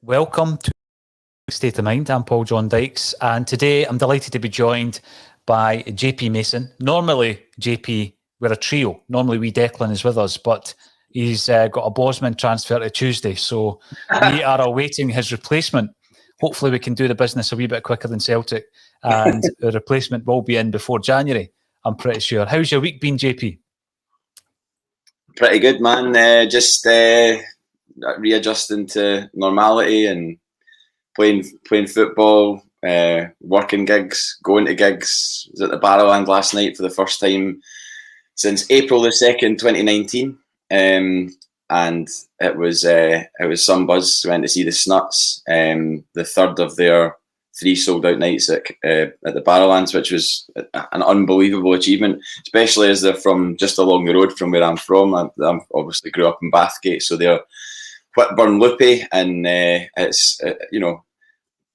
Welcome to State of Mind. I'm Paul John Dykes, and today I'm delighted to be joined by JP Mason. Normally, JP, we're a trio. Normally, wee Declan is with us, but he's got a Bosman transfer to Tuesday, so we are awaiting his replacement. Hopefully, we can do the business a wee bit quicker than Celtic, and the replacement will be in before January, I'm pretty sure. How's your week been, JP? Pretty good, man. Just readjusting to normality and playing football, working gigs, going to gigs. I was at the Barrowland last night for the first time since April the 2nd, 2019. And it was some buzz. Went to see the Snuts, the third of their 3 sold out nights at the Barrowlands, which was an unbelievable achievement, especially as they're from just along the road from where I'm from. I obviously grew up in Bathgate, so they're Whitburn Loopy, and it's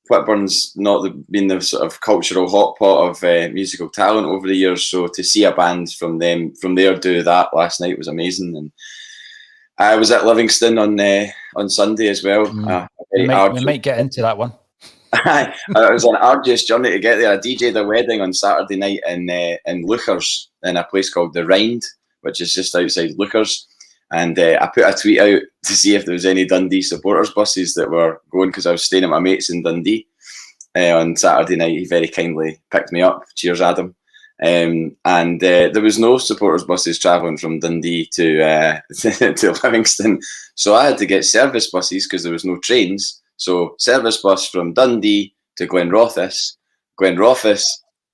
Whitburn's not been the sort of cultural hotpot of musical talent over the years. So to see a band from there do that last night was amazing. And I was at Livingston on Sunday as well. We might get into that one. It was an arduous journey to get there. I DJ'd a wedding on Saturday night in Lookers, in a place called The Rind, which is just outside Lookers. And I put a tweet out to see if there was any Dundee supporters buses that were going, because I was staying at my mate's in Dundee on Saturday night. He very kindly picked me up. Cheers, Adam. And there was no supporters buses travelling from Dundee to Livingston. So I had to get service buses because there was no trains. So service bus from Dundee to Glenrothes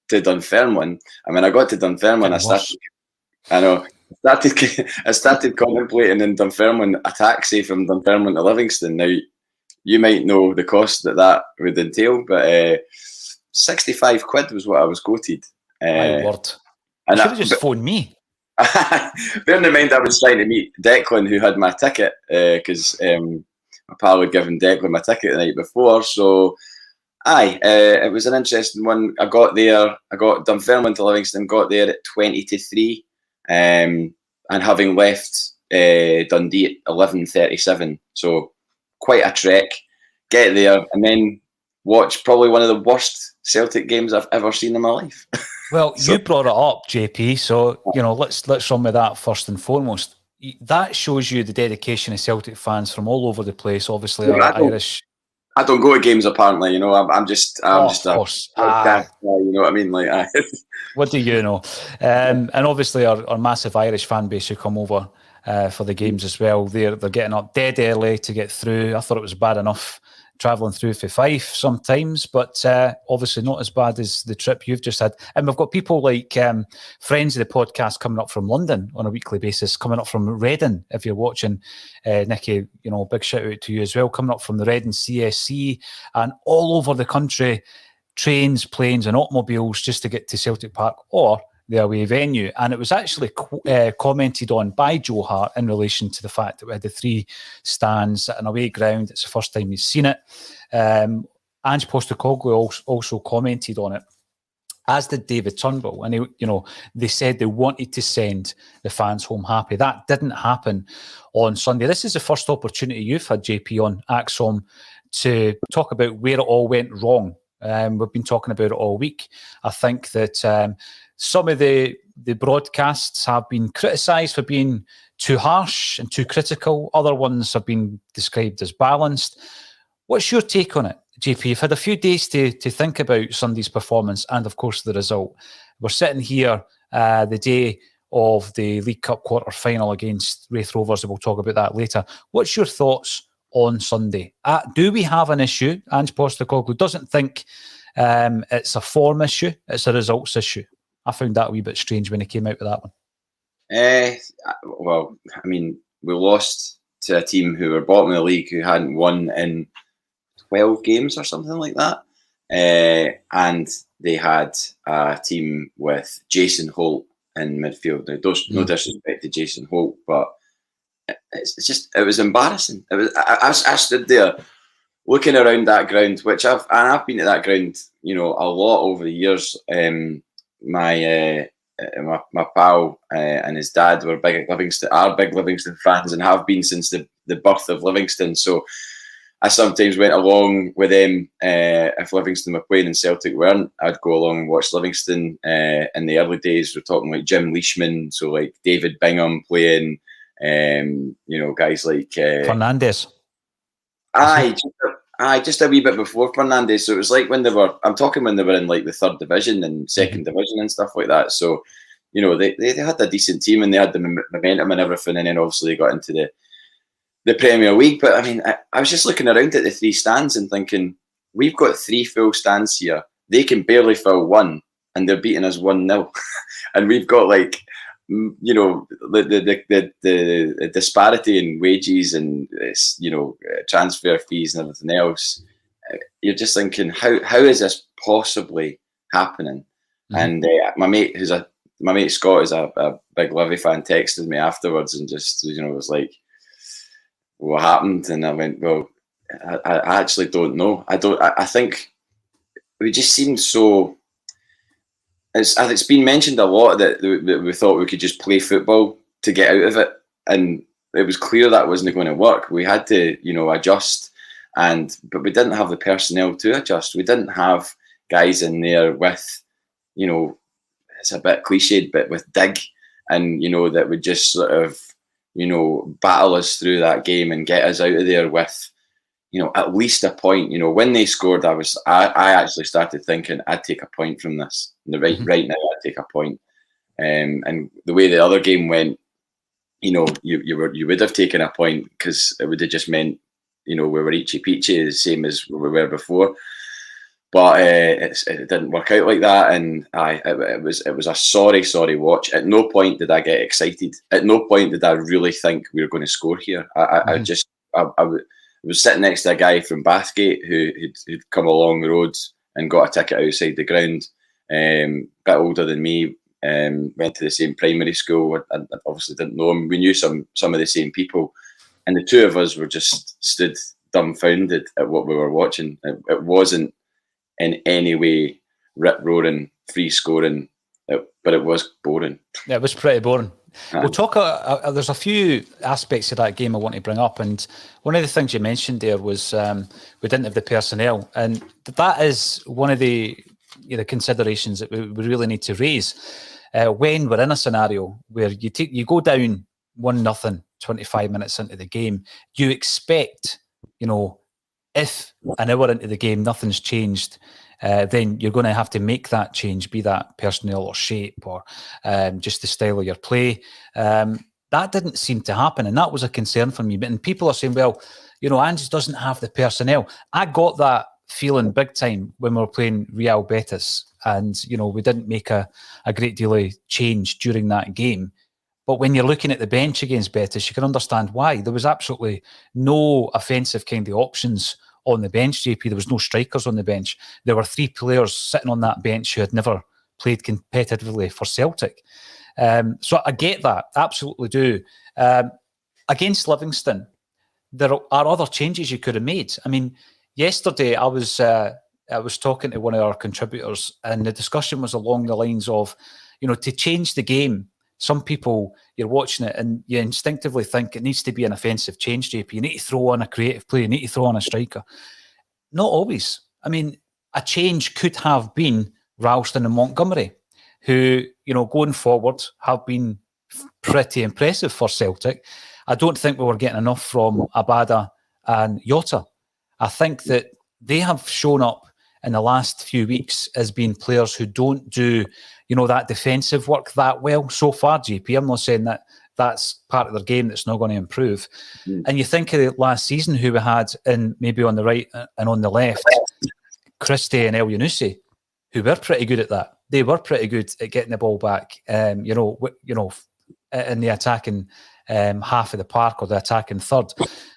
to Dunfermline. And when I got to Dunfermline, I started contemplating in Dunfermline a taxi from Dunfermline to Livingston. Now, you might know the cost that would entail, but 65 quid was what I was quoted. My word. You should have just phoned me. Bearing in mind I was trying to meet Declan, who had my ticket, because my pal had given Declan my ticket the night before. So, it was an interesting one. I got Dunfermline to Livingston, got there at 20 to 3. And having left Dundee at 11:37, so quite a trek. Get there and then watch probably one of the worst Celtic games I've ever seen in my life. Well, you brought it up, JP. So let's run with that first and foremost. That shows you the dedication of Celtic fans from all over the place. Obviously, Irish. I don't go to games apparently. I'm just of course. you know what I mean? What do you know? And obviously our massive Irish fan base who come over for the games as well. They're getting up dead early to get through. I thought it was bad enough travelling through for Fife sometimes, but obviously not as bad as the trip you've just had. And we've got people like friends of the podcast coming up from London on a weekly basis, coming up from Reading, if you're watching, Nicky, big shout out to you as well, coming up from the Reading CSC and all over the country, trains, planes and automobiles just to get to Celtic Park or the away venue. And it was actually commented on by Joe Hart in relation to the fact that we had the 3 stands at an away ground. It's the first time he's seen it. Ange Postecoglou also commented on it, as did David Turnbull. And they said they wanted to send the fans home happy. That didn't happen on Sunday. This is the first opportunity you've had, JP, on ACSOM to talk about where it all went wrong. We've been talking about it all week. I think that some of the broadcasts have been criticised for being too harsh and too critical. Other ones have been described as balanced. What's your take on it, JP? You've had a few days to think about Sunday's performance and, of course, the result. We're sitting here the day of the League Cup quarter-final against Raith Rovers, and we'll talk about that later. What's your thoughts on Sunday? Do we have an issue? Ange Postecoglou doesn't think it's a form issue, it's a results issue. I found that a wee bit strange when he came out with that one. Well, I mean, we lost to a team who were bottom of the league, who hadn't won in 12 games or something like that. And they had a team with Jason Holt in midfield. Now, no disrespect to Jason Holt, but it was embarrassing. I stood there looking around that ground, which I've been to that ground, a lot over the years. My pal and his dad were big Livingston fans and have been since the birth of Livingston. So I sometimes went along with them if Livingston were playing and Celtic weren't. I'd go along and watch Livingston. In the early days, we're talking like Jim Leishman, so like David Bingham playing, guys like Fernandes. Just a wee bit before Fernandes. So it was like when they were in like the third division and second division and stuff like that. So, they had a decent team and they had the momentum and everything, and then obviously they got into the Premier League. But I mean, I was just looking around at the three stands and thinking, we've got three full stands here. They can barely fill one, and they're beating us 1-0. And we've got like, the disparity in wages and transfer fees and everything else. You're just thinking, how is this possibly happening? And my mate Scott is a big Livy fan, texted me afterwards and just was like, what happened? And I went, well, I actually don't know. I think we just seemed so. It's been mentioned a lot that we thought we could just play football to get out of it, and it was clear that wasn't going to work. We had to, adjust, but we didn't have the personnel to adjust. We didn't have guys in there with, it's a bit cliched, but with dig, and that would just sort of, battle us through that game and get us out of there with, at least a point. When they scored, I actually started thinking I'd take a point from this. Right now, I'd take a point. And the way the other game went, you would have taken a point because it would have just meant, we were eachy peachy, the same as we were before. But it didn't work out like that, and it was a sorry watch. At no point did I get excited. At no point did I really think we were going to score here. I was sitting next to a guy from Bathgate who'd come along the road and got a ticket outside the ground. Bit older than me, went to the same primary school. I obviously didn't know him. We knew some of the same people, and the two of us were just stood dumbfounded at what we were watching. It wasn't in any way rip-roaring, free-scoring, but it was boring. Yeah, it was pretty boring. We'll talk. There's a few aspects of that game I want to bring up, and one of the things you mentioned there was we didn't have the personnel, and that is one of the considerations that we really need to raise when we're in a scenario where you go down 1-0, 25 minutes into the game. You expect, if an hour into the game nothing's changed, then you're going to have to make that change, be that personnel or shape or just the style of your play. That didn't seem to happen, and that was a concern for me. And people are saying, well, Ange doesn't have the personnel. I got that feeling big time when we were playing Real Betis, and we didn't make a great deal of change during that game. But when you're looking at the bench against Betis, you can understand why. There was absolutely no offensive kind of options on the bench, JP. There was no strikers on the bench. There were 3 players sitting on that bench who had never played competitively for Celtic. So I get that, absolutely do. Against Livingston, there are other changes you could have made. I mean, yesterday I was talking to one of our contributors, and the discussion was along the lines of, to change the game. Some people, you're watching it and you instinctively think it needs to be an offensive change, JP. You need to throw on a creative play. You need to throw on a striker. Not always. I mean, a change could have been Ralston and Montgomery, who, going forward have been pretty impressive for Celtic. I don't think we were getting enough from Abada and Jota. I think that they have shown up in the last few weeks as being players who don't do that defensive work that well so far, JP. I'm not saying that that's part of their game that's not going to improve. And you think of the last season who we had in maybe on the right and on the left, Christie and El Yunusi, who were pretty good at that. They were pretty good at getting the ball back, in the attacking half of the park or the attacking third.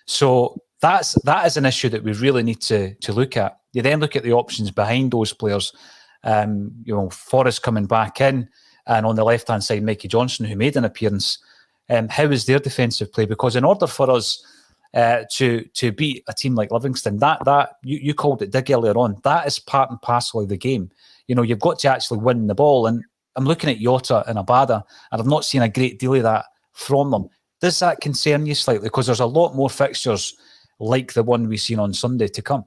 So that is an issue that we really need to look at. You then look at the options behind those players. Forrest coming back in, and on the left-hand side, Mikey Johnson, who made an appearance. How is their defensive play? Because in order for us to beat a team like Livingston, that you called it dig earlier on, that is part and parcel of the game. You've got to actually win the ball. And I'm looking at Jota and Abada, and I've not seen a great deal of that from them. Does that concern you slightly? Because there's a lot more fixtures like the one we've seen on Sunday to come?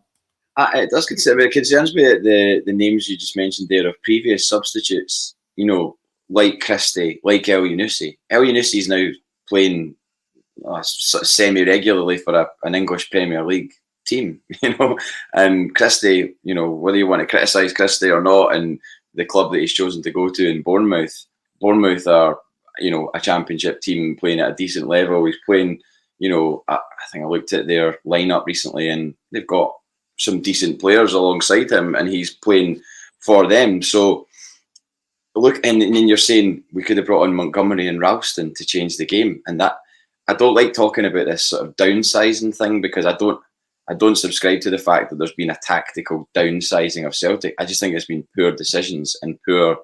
It does concerns me that the names you just mentioned there of previous substitutes, like Christie, like El Yunusi. El Yunusi is now playing semi-regularly for an English Premier League team, and Christie, whether you want to criticise Christie or not, and the club that he's chosen to go to in Bournemouth are, a championship team playing at a decent level. He's playing, I think I looked at their lineup recently and they've got some decent players alongside him and he's playing for them. So look, and then you're saying we could have brought on Montgomery and Ralston to change the game. And that, I don't like talking about this sort of downsizing thing because I don't subscribe to the fact that there's been a tactical downsizing of Celtic. I just think it's been poor decisions and poor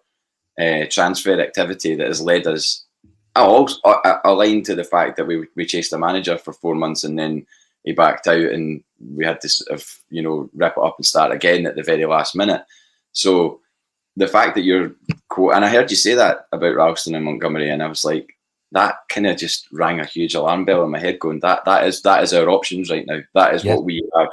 transfer activity that has led us. I also aligned to the fact that we chased a manager for 4 months and then he backed out and we had to sort of, rip it up and start again at the very last minute. So the fact that you're and I heard you say that about Ralston and Montgomery, and I was like, that kind of just rang a huge alarm bell in my head going, that is our options right now. That is what we have,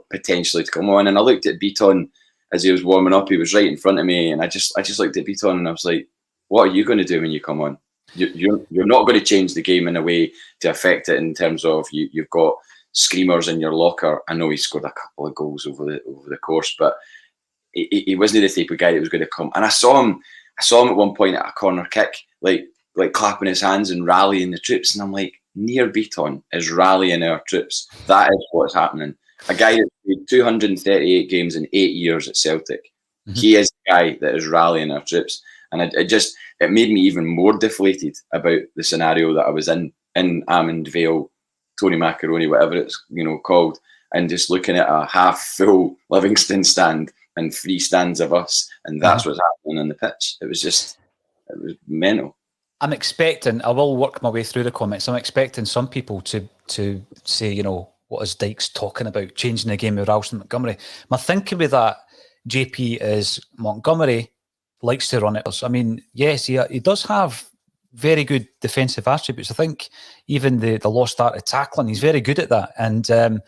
potentially to come on. And I looked at Beaton as he was warming up. He was right in front of me. And I just looked at Beaton and I was like, what are you going to do when you come on? You're not going to change the game in a way to affect it in terms of you've got screamers in your locker. I know he scored a couple of goals over the course, but he wasn't the type of guy that was going to come. And I saw him at one point at a corner kick, like clapping his hands and rallying the troops. And I'm like, Nir Beaton is rallying our troops. That is what's happening. A guy that played 238 games in 8 years at Celtic. Mm-hmm. He is the guy that is rallying our troops. And it made me even more deflated about the scenario that I was in Almond Vale, Tony Macaroni, whatever it's called, and just looking at a half-full Livingston stand and 3 stands of us, and that's what's happening on the pitch. It was mental. I'm expecting, I will work my way through the comments, I'm expecting some people to say, what is Dykes talking about, changing the game with Ralston Montgomery. My thinking with that, JP, is Montgomery likes to run it. I mean, yes, he does have very good defensive attributes. I think even the lost start of tackling, he's very good at that. And,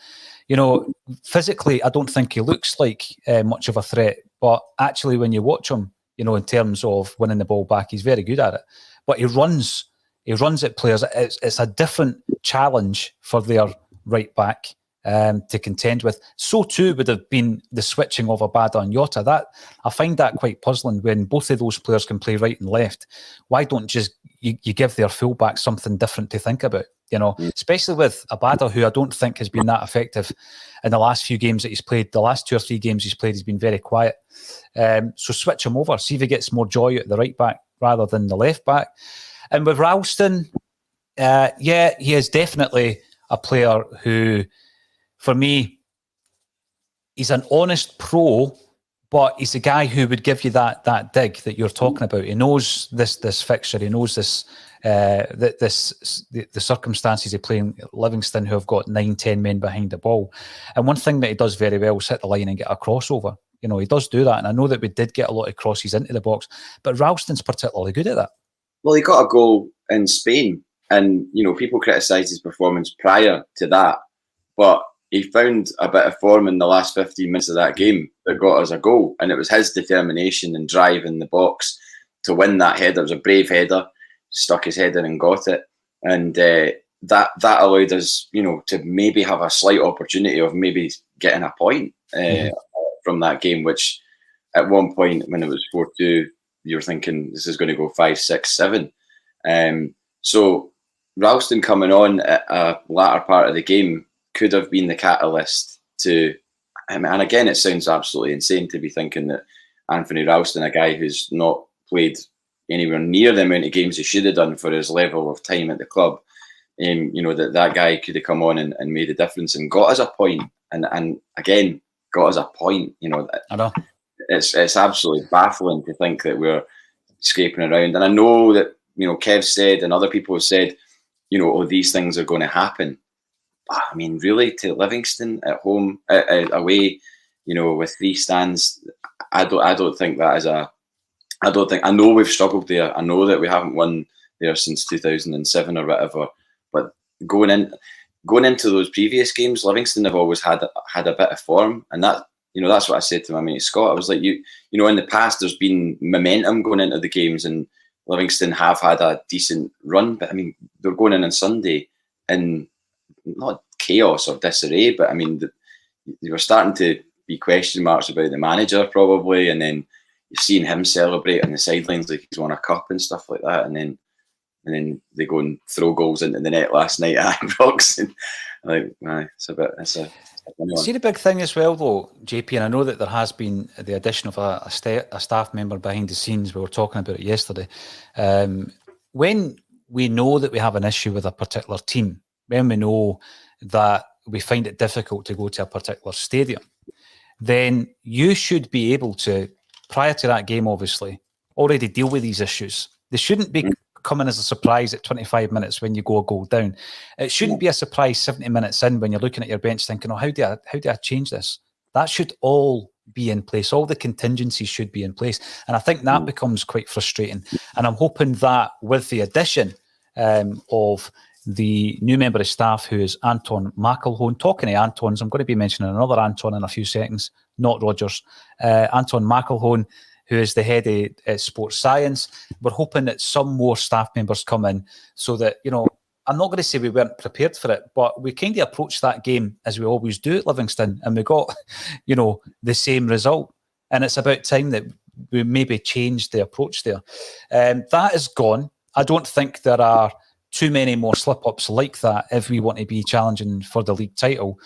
physically, I don't think he looks like much of a threat. But actually, when you watch him, in terms of winning the ball back, he's very good at it. But he runs at players. It's a different challenge for their right back to contend with. So too would have been the switching of Abada and Jota. That I find that quite puzzling when both of those players can play right and left. Why don't just you give their fullback something different to think about? Especially with Abada, who I don't think has been that effective in the last few games that he's played. The last 2 or 3 games he's played, he's been very quiet. So switch him over, see if he gets more joy at the right back rather than the left back. And with Ralston, he is definitely a player who, for me, he's an honest pro, but he's a guy who would give you that dig that you're talking about. He knows this fixture. He knows the circumstances of playing Livingston, who have got 9-10 men behind the ball. And one thing that he does very well is hit the line and get a crossover. He does do that. And I know that we did get a lot of crosses into the box, but Ralston's particularly good at that. Well, he got a goal in Spain, and people criticised his performance prior to that, but he found a bit of form in the last 15 minutes of that game that got us a goal, and it was his determination and drive in the box to win that header. It was a brave header, stuck his head in and got it, and that allowed us, to maybe have a slight opportunity of maybe getting a point from that game, which at one point when it was 4-2, you were thinking this is going to go 5, 6, 7. So Ralston coming on at a latter part of the game could have been the catalyst to, and again, it sounds absolutely insane to be thinking that Anthony Ralston, a guy who's not played anywhere near the amount of games he should have done for his level of time at the club, that guy could have come on and made a difference and got us a point, and again got us a point. I know. It's absolutely baffling to think that we're scraping around. And I know that, Kev said and other people have said, these things are going to happen. But I mean, really, to Livingston at home, away, with 3 stands, I don't think that is I know we've struggled there. I know that we haven't won there since 2007 or whatever. But going in, going into those previous games, Livingston have always had a bit of form, and that, that's what I said to my mate Scott. I was like, in the past there's been momentum going into the games, and Livingston have had a decent run, but I mean, they're going in on Sunday in not chaos or disarray, but I mean, they were starting to be question marks about the manager probably, and then you're seeing him celebrate on the sidelines like he's won a cup and stuff like that, and then they go and throw goals into the net last night at Ibrox, and it's a funny one. See the big thing as well though, JP, and I know that there has been the addition of a staff member behind the scenes. We were talking about it yesterday. When we know that we have an issue with a particular team, when we know that we find it difficult to go to a particular stadium, then you should be able to, prior to that game obviously, already deal with these issues. They shouldn't be coming as a surprise at 25 minutes when you go a goal down. It shouldn't be a surprise 70 minutes in when you're looking at your bench thinking, how do I change this? That should all be in place. All the contingencies should be in place. And I think that becomes quite frustrating. And I'm hoping that with the addition of the new member of staff, who is Anton McElhone. Talking to Antons, I'm going to be mentioning another Anton in a few seconds, not Rogers. Anton McElhone, who is the head of sports science. We're hoping that some more staff members come in so that, I'm not going to say we weren't prepared for it, but we kind of approached that game as we always do at Livingston, and we got, the same result. And it's about time that we maybe changed the approach there. That is gone. I don't think there are too many more slip-ups like that if we want to be challenging for the league title.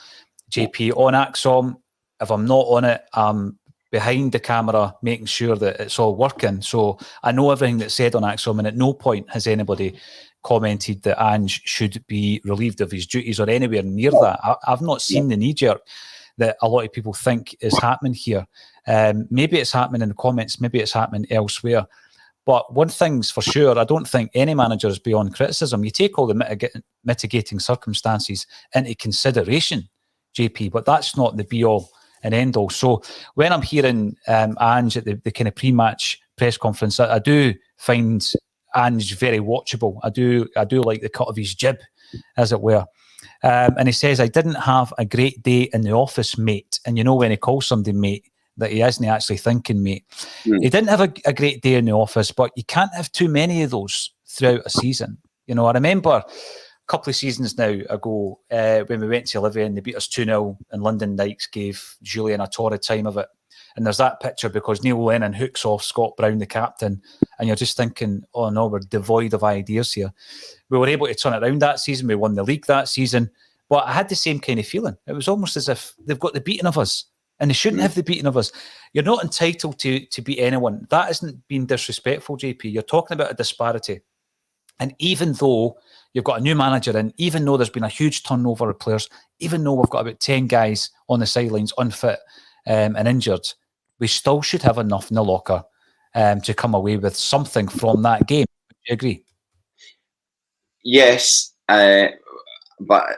JP, on ACSOM, if I'm not on it, I'm behind the camera making sure that it's all working. So I know everything that's said on ACSOM, and at no point has anybody commented that Ange should be relieved of his duties or anywhere near that. I've not seen the knee-jerk that a lot of people think is happening here. Maybe it's happening in the comments, maybe it's happening elsewhere. But one thing's for sure, I don't think any manager is beyond criticism. You take all the mitigating circumstances into consideration, JP, but that's not the be-all and end-all. So when I'm hearing Ange at the kind of pre-match press conference, I do find Ange very watchable. I do like the cut of his jib, as it were. And he says, I didn't have a great day in the office, mate. And when he calls somebody mate, that he isn't actually thinking, mate. He didn't have a great day in the office, but you can't have too many of those throughout a season. I remember a couple of seasons now ago when we went to Olivia and they beat us 2-0 and London Knights gave Julian a torrid time of it. And there's that picture because Neil Lennon hooks off Scott Brown, the captain, and you're just thinking, oh no, we're devoid of ideas here. We were able to turn it around that season. We won the league that season. But I had the same kind of feeling. It was almost as if they've got the beating of us. And they shouldn't have the beating of us. You're not entitled to beat anyone. That isn't being disrespectful, JP. You're talking about a disparity. And even though you've got a new manager in, even though there's been a huge turnover of players, even though we've got about 10 guys on the sidelines unfit and injured, we still should have enough in the locker to come away with something from that game. Do you agree? Yes, but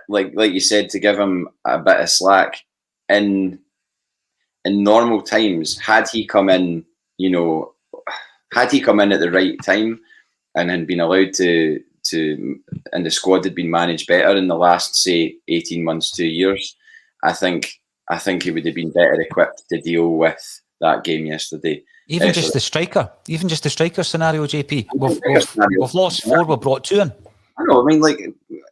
like you said, to give him a bit of slack, in normal times, had he come in at the right time and had been allowed to and the squad had been managed better in the last, say, 18 months, 2 years, I think he would have been better equipped to deal with that game yesterday. Even just the striker scenario, JP. We've lost 4, we've brought 2 in. I know, I mean, like,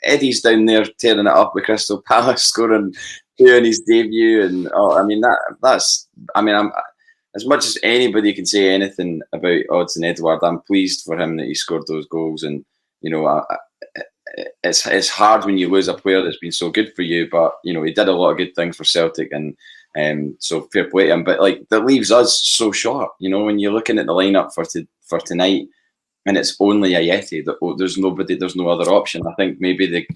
Eddie's down there tearing it up with Crystal Palace, scoring 2 in his debut, and I'm as much as anybody can say anything about Odsonne Edouard, I'm pleased for him that he scored those goals. And it's hard when you lose a player that's been so good for you, but he did a lot of good things for Celtic, and so fair play to him. But like, that leaves us so short. When you're looking at the lineup for tonight, and it's only Ayeti. There's nobody. There's no other option. I think maybe the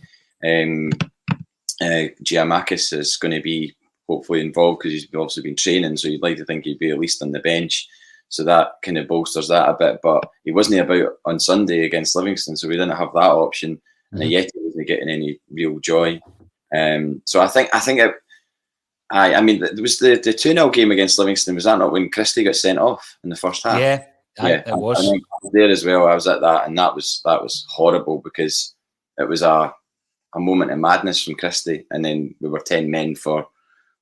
Giamakis is going to be hopefully involved because he's obviously been training. So you'd like to think he'd be at least on the bench. So that kind of bolsters that a bit. But he wasn't about on Sunday against Livingston, so we didn't have that option. And Ayeti wasn't getting any real joy. So I think it. I mean, there was the 2-0 game against Livingston. Was that not when Christie got sent off in the first half? Yeah, it was. I was there as well. I was at that, and that was horrible because it was a a moment of madness from Christie, and then we were 10 men for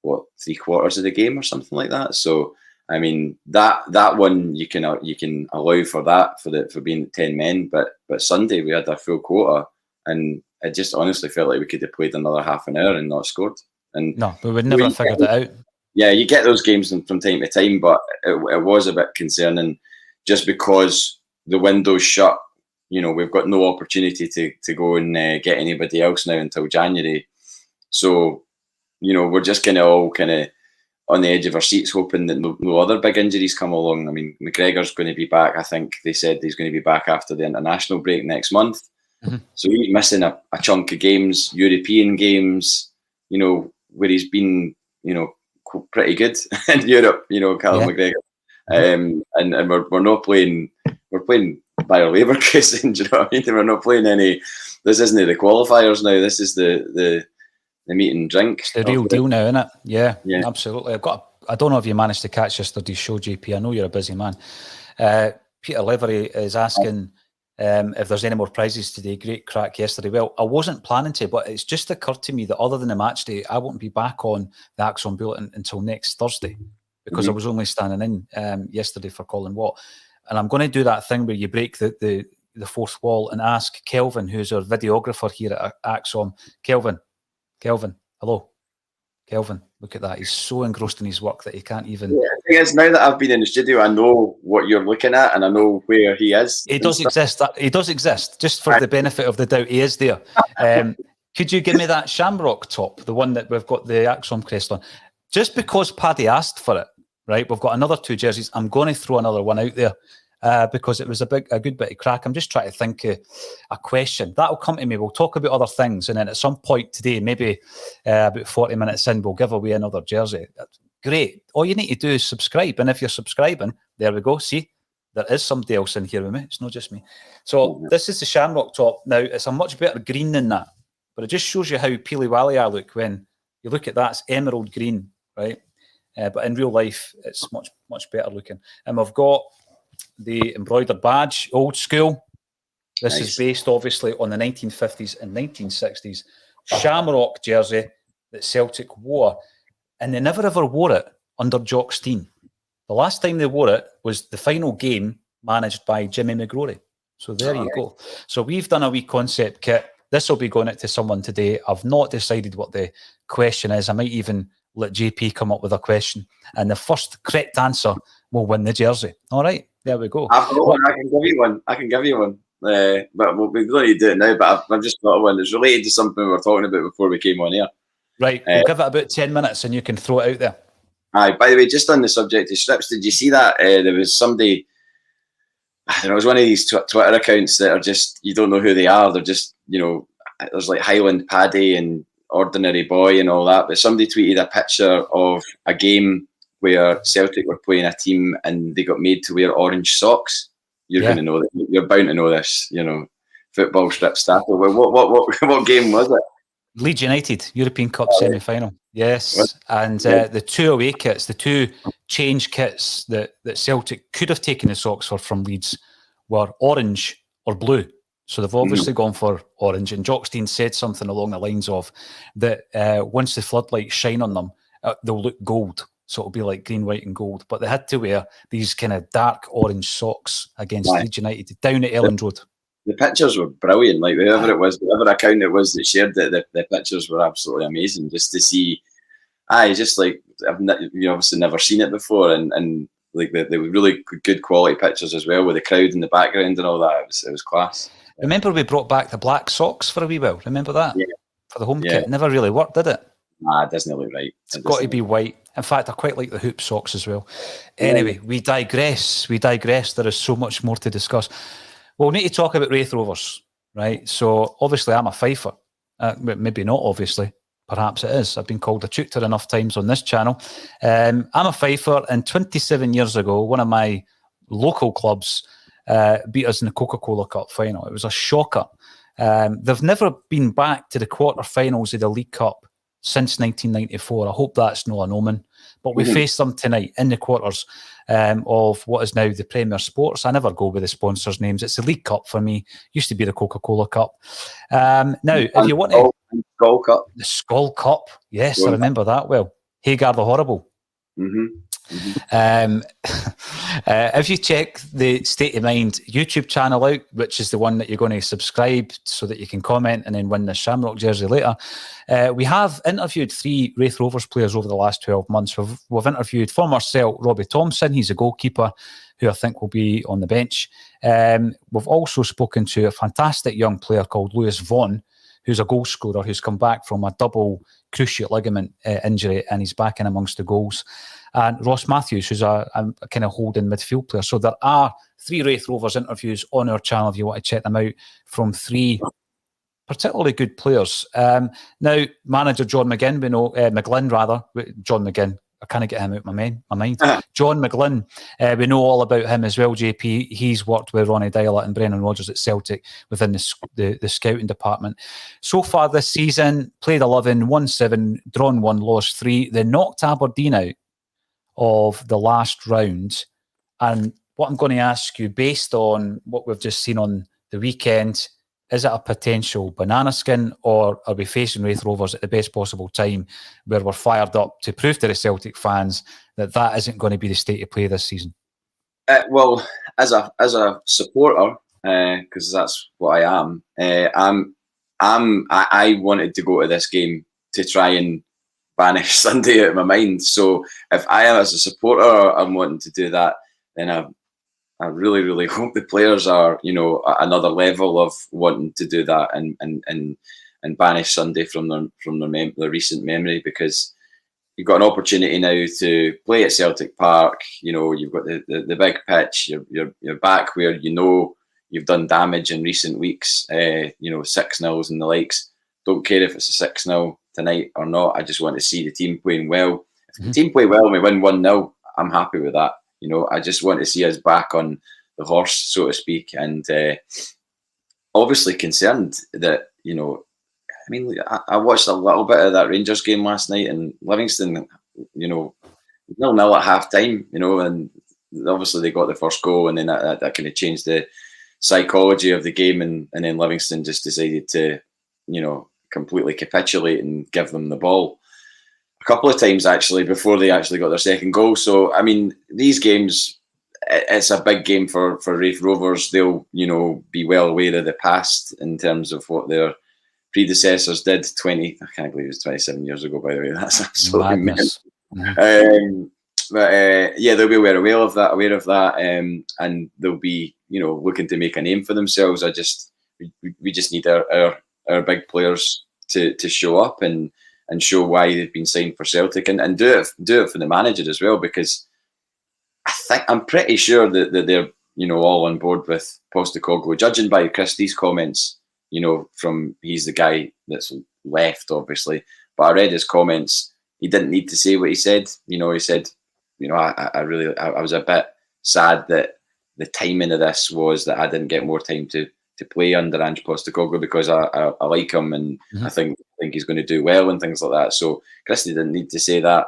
what, 3/4 of the game or something like that. So I mean that one you can allow for that for being 10 men, but Sunday we had our full quota, and it just honestly felt like we could have played another half an hour and not scored. And no, we would never have figured it out. Yeah, you get those games from time to time, but it was a bit concerning just because the window's shut. You know, we've got no opportunity to go and get anybody else now until January. So, you know, we're just all on the edge of our seats, hoping that no other big injuries come along. I mean, McGregor's going to be back. I think they said he's going to be back after the international break next month. Mm-hmm. So he's missing a chunk of games, European games, you know, where he's been, you know, pretty good in Europe, you know, Callum McGregor. And we're not playing, we're playing Bayer Leverkusen, do you know what I mean? We're not playing any, this isn't the qualifiers now, this is the meat and drink. It's the real deal now, isn't it? Yeah, absolutely. I don't know if you managed to catch yesterday's show, JP. I know you're a busy man. Peter Levery is asking if there's any more prizes today. Great crack yesterday. Well, I wasn't planning to, but it's just occurred to me that other than the match day, I won't be back on the ACSOM Bulletin until next Thursday, because I was only standing in yesterday for Colin Watt. And I'm going to do that thing where you break the fourth wall and ask Kelvin, who's our videographer here at ACSOM. Kelvin, hello. Kelvin, look at that. He's so engrossed in his work that he can't even... Yeah, the thing is, now that I've been in the studio, I know what you're looking at and I know where he is. He does exist. He does exist. Just for the benefit of the doubt, he is there. Could you give me that shamrock top, the one that we've got the ACSOM crest on? Just because Paddy asked for it, right? We've got another 2 jerseys. I'm going to throw another one out there because it was a good bit of crack. I'm just trying to think of a question. That'll come to me. We'll talk about other things. And then at some point today, maybe about 40 minutes in, we'll give away another jersey. That's great. All you need to do is subscribe. And if you're subscribing, there we go. See, there is somebody else in here with me. It's not just me. So this is the shamrock top. Now, it's a much better green than that. But it just shows you how peely-wally I look when you look at that. It's emerald green, right? But in real life, it's much, much better looking. And we've got the embroidered badge, old school. This is based, obviously, on the 1950s and 1960s shamrock jersey that Celtic wore. And they never, ever wore it under Jock Stein. The last time they wore it was the final game managed by Jimmy McGrory. So there you go. So we've done a wee concept kit. This will be going out to someone today. I've not decided what the question is. I might even let JP come up with a question. And the first correct answer will win the jersey. All right, there we go. I've got one. I can give you one. But we don't need to do it now, but I've just got one. It's related to something we were talking about before we came on here. Right, we'll give it about 10 minutes and you can throw it out there. Aye, by the way, just on the subject of strips, did you see that? There was somebody, I don't know, it was one of these Twitter accounts that are just, you don't know who they are. They're just, you know, there's like Highland Paddy and Ordinary Boy and all that. But somebody tweeted a picture of a game where Celtic were playing a team and they got made to wear orange socks. You're going to know that. You're bound to know this, you know, football strip stuff. What game was it? Leeds United, European Cup semi-final. Yes. And the 2 away kits, the 2 change kits that Celtic could have taken the socks from Leeds were orange or blue. So they've obviously gone for orange. And Jock Stein said something along the lines of that once the floodlights shine on them, they'll look gold. So it'll be like green, white and gold. But they had to wear these kind of dark orange socks against Leeds United down at Elland Road. The pictures were brilliant. Like whoever it was, whatever account it was that shared it, the pictures were absolutely amazing. Just to see, just like you obviously never seen it before, and like they were really good quality pictures as well with the crowd in the background and all that. It was class. Remember we brought back the black socks for a wee while. Remember that for the home kit? It never really worked, did it? Nah, it doesn't look right. It's got to be white. In fact, I quite like the hoop socks as well. Anyway, we digress. There is so much more to discuss. Well, we need to talk about Raith Rovers, right? So, obviously, I'm a Fifer. Maybe not, obviously. Perhaps it is. I've been called a tutor enough times on this channel. I'm a Fifer, and 27 years ago, one of my local clubs beat us in the Coca-Cola Cup final. It was a shocker. They've never been back to the quarterfinals of the League Cup since 1994. I hope that's not an omen. But we face them tonight in the quarters of what is now the Premier Sports. I never go with the sponsors' names. It's the League Cup for me. Used to be the Coca-Cola Cup. Now, if you want to... Skull Cup. The Skull Cup. Yes, I remember that well. Hagar the Horrible. If you check the State of Mind YouTube channel out, which is the one that you're going to subscribe so that you can comment and then win the Shamrock jersey later, we have interviewed 3 Raith Rovers players over the last 12 months. We've interviewed former Celt Robbie Thompson. He's a goalkeeper who I think will be on the bench. We've also spoken to a fantastic young player called Lewis Vaughan, who's a goal scorer who's come back from a double cruciate ligament injury, and he's back in amongst the goals. And Ross Matthews, who's a kind of holding midfield player. So there are 3 Raith Rovers interviews on our channel if you want to check them out, from 3 particularly good players. Now, manager John McGinn, we know, John McGinn, I can't get him out of my mind. John McGlynn, we know all about him as well, JP. He's worked with Ronnie Deila and Brennan Rodgers at Celtic within the scouting department. So far this season, played 11, won 7, drawn 1, lost 3. They knocked Aberdeen out of the last round. And what I'm going to ask you, based on what we've just seen on the weekend, is it a potential banana skin, or are we facing Raith Rovers at the best possible time where we're fired up to prove to the Celtic fans that isn't going to be the state of play this season? Well, as a supporter, because that's what I am, I wanted to go to this game to try and banish Sunday out of my mind. So if I am, as a supporter, I'm wanting to do that, then I really, really hope the players are, at another level of wanting to do that and banish Sunday from their recent memory, because you've got an opportunity now to play at Celtic Park. You've got the big pitch. You're back where you've done damage in recent weeks. 6-0s and the likes. Don't care if it's a 6-0 tonight or not. I just want to see the team playing well. If the team play well and we win 1-0, I'm happy with that. I just want to see us back on the horse, so to speak, and obviously concerned that, I watched a little bit of that Rangers game last night, and Livingston, 0-0 at half time, and obviously they got the first goal, and then that kind of changed the psychology of the game, and then Livingston just decided to, completely capitulate and give them the ball a couple of times actually before they actually got their second goal. So these games, it's a big game for Raith Rovers. They'll be well aware of the past in terms of what their predecessors did. I can't believe it was 27 years ago, by the way. That's absolutely madness. But they'll be aware of that, and they'll be looking to make a name for themselves. We just need our big players to show up and show why they've been signed for Celtic, and do it for the manager as well, because I'm pretty sure that they're all on board with Postecoglou, judging by Christie's comments. From he's the guy that's left, obviously, but I read his comments. He didn't need to say what he said. He said, I was a bit sad that the timing of this was that I didn't get more time to play under Ange Postecoglou, because I like him, and I think he's going to do well and things like that. So Christie didn't need to say that.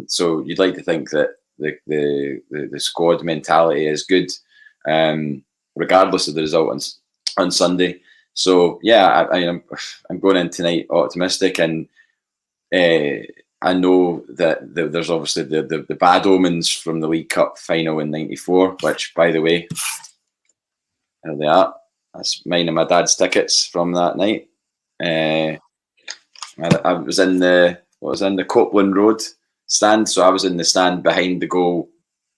So you'd like to think that the squad mentality is good, regardless of the result on Sunday. So I'm going in tonight optimistic, and I know that there's obviously the bad omens from the League Cup final in '94, which, by the way, there they are. That's mine and my dad's tickets from that night. I was in the Copeland Road stand, so I was in the stand behind the goal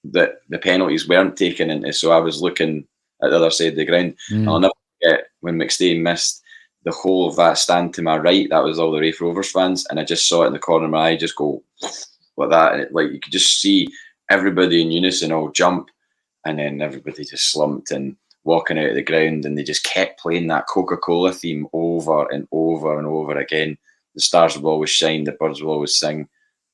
that the penalties weren't taken into. So I was looking at the other side of the ground. I'll never forget when McStay missed the whole of that stand to my right. That was all the Raith Rovers fans, and I just saw it in the corner of my eye, just go like that, and you could just see everybody in unison all jump, and then everybody just slumped and walking out of the ground, and they just kept playing that Coca-Cola theme over and over and over again. The stars will always shine, the birds will always sing.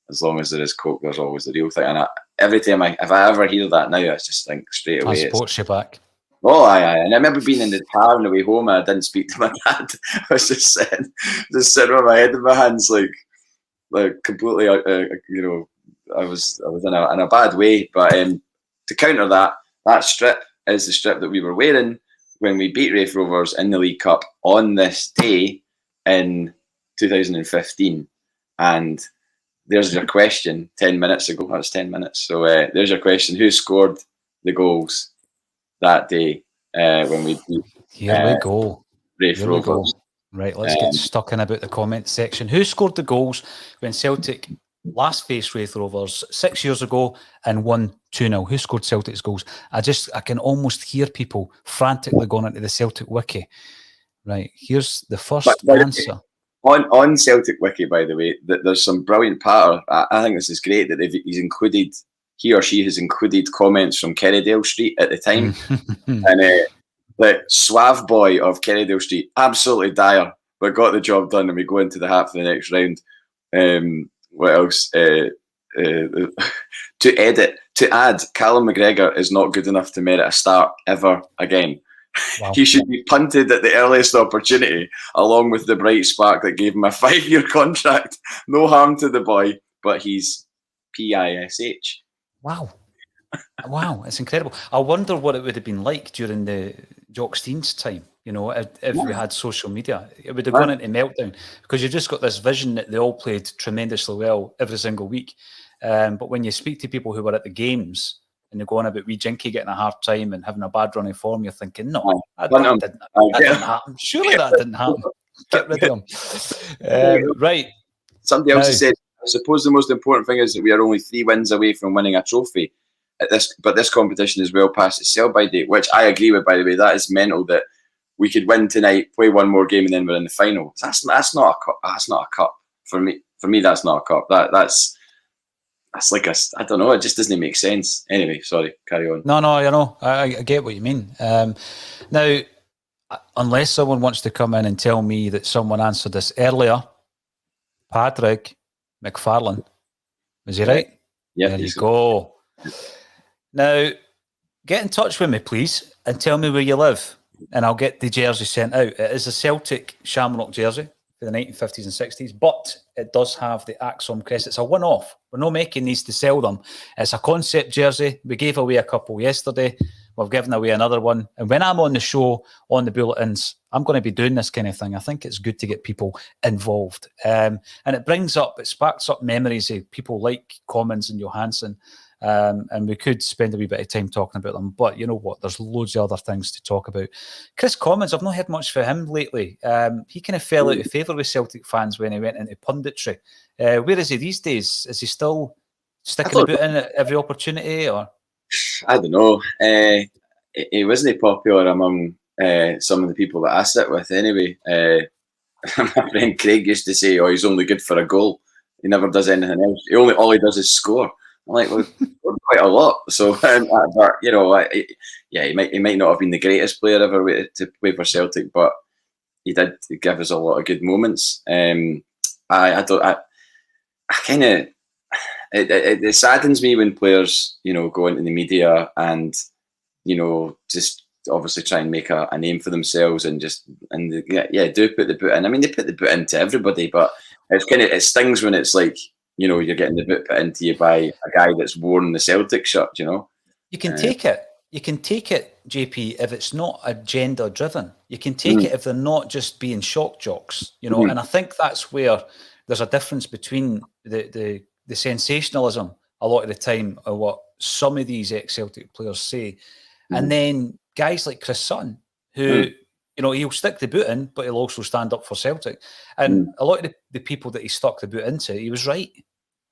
As long as there is Coke, there's always the real thing. And every time if I ever hear that now, I just think straight away. Transports you back. Oh, aye. And I remember being in the car on the way home, and I didn't speak to my dad. I was just sitting with my head in my hands, like completely, I was in a bad way. But to counter that strip is the strip that we were wearing when we beat Raith Rovers in the League Cup on this day in 2015, and there's your question 10 minutes ago. That's 10 minutes. So there's your question. Who scored the goals that day when we beat Here we go. Raith Rovers? Right, let's get stuck in about the comment section. Who scored the goals when Celtic last faced Raith Rovers 6 years ago and won 2-0? Who scored Celtic's goals? I can almost hear people frantically going into the Celtic Wiki. Right, here's the first answer. On Celtic Wiki, by the way, there's some brilliant pattern. I think this is great that he or she has included comments from Kerrydale Street at the time. And the suave boy of Kerrydale Street, absolutely dire, but got the job done, and we go into the hat for the next round. What else? To add, Callum McGregor is not good enough to merit a start ever again. Wow. He should be punted at the earliest opportunity, along with the bright spark that gave him a 5-year contract. No harm to the boy, but he's PISH. Wow. Wow, it's incredible. I wonder what it would have been like during the Jock Steens time, if we had social media. It would have gone into meltdown, because you just got this vision that they all played tremendously well every single week. But when you speak to people who were at the games, and they're going about wee Jinky getting a hard time and having a bad running form, you're thinking, no, that didn't happen. Surely that didn't happen. Get rid of him. Right. Somebody else has said, I suppose the most important thing is that we are only 3 wins away from winning a trophy. But this competition is well past its sell-by date, which I agree with, by the way. That is mental that we could win tonight, play one more game, and then we're in the final. That's not a cup. For me, that's not a cup. That's like I don't know. It just doesn't make sense. Anyway, sorry. Carry on. No, I get what you mean. Now, unless someone wants to come in and tell me that someone answered this earlier, Patrick McFarlane, was he right? Yeah. There you go. Now, get in touch with me, please, and tell me where you live, and I'll get the jersey sent out. It is a Celtic Shamrock jersey for the 1950s and 60s, but it does have the ACSOM crest. It's a one-off. We're not making these to sell them. It's a concept jersey. We gave away a couple yesterday. We've given away another one. And when I'm on the show, on the bulletins, I'm going to be doing this kind of thing. I think it's good to get people involved. And it sparks up memories of people like Commons and Johansson. And we could spend a wee bit of time talking about them, but you know what? There's loads of other things to talk about. Chris Commons, I've not heard much for him lately. He kind of fell out of favour with Celtic fans when he went into punditry. Where is he these days? Is he still sticking a boot in at every opportunity, or? I don't know. He wasn't popular among some of the people that I sit with anyway. My friend Craig used to say, "Oh, he's only good for a goal. He never does anything else. All he does is score." I'm like, well, quite a lot. So, but you know, he might not have been the greatest player ever to play for Celtic, but he did give us a lot of good moments. It saddens me when players, go into the media and, just obviously try and make a name for themselves and do put the boot in. I mean, they put the boot into everybody, but it stings when it's like, you're getting the boot put into you by a guy that's worn the Celtic shirt, You can take it. You can take it, JP, if it's not agenda driven. You can take it if they're not just being shock jocks, and I think that's where there's a difference between the sensationalism a lot of the time of what some of these ex-Celtic players say, and then guys like Chris Sutton, who, he'll stick the boot in, but he'll also stand up for Celtic. And a lot of the people that he stuck the boot into, he was right.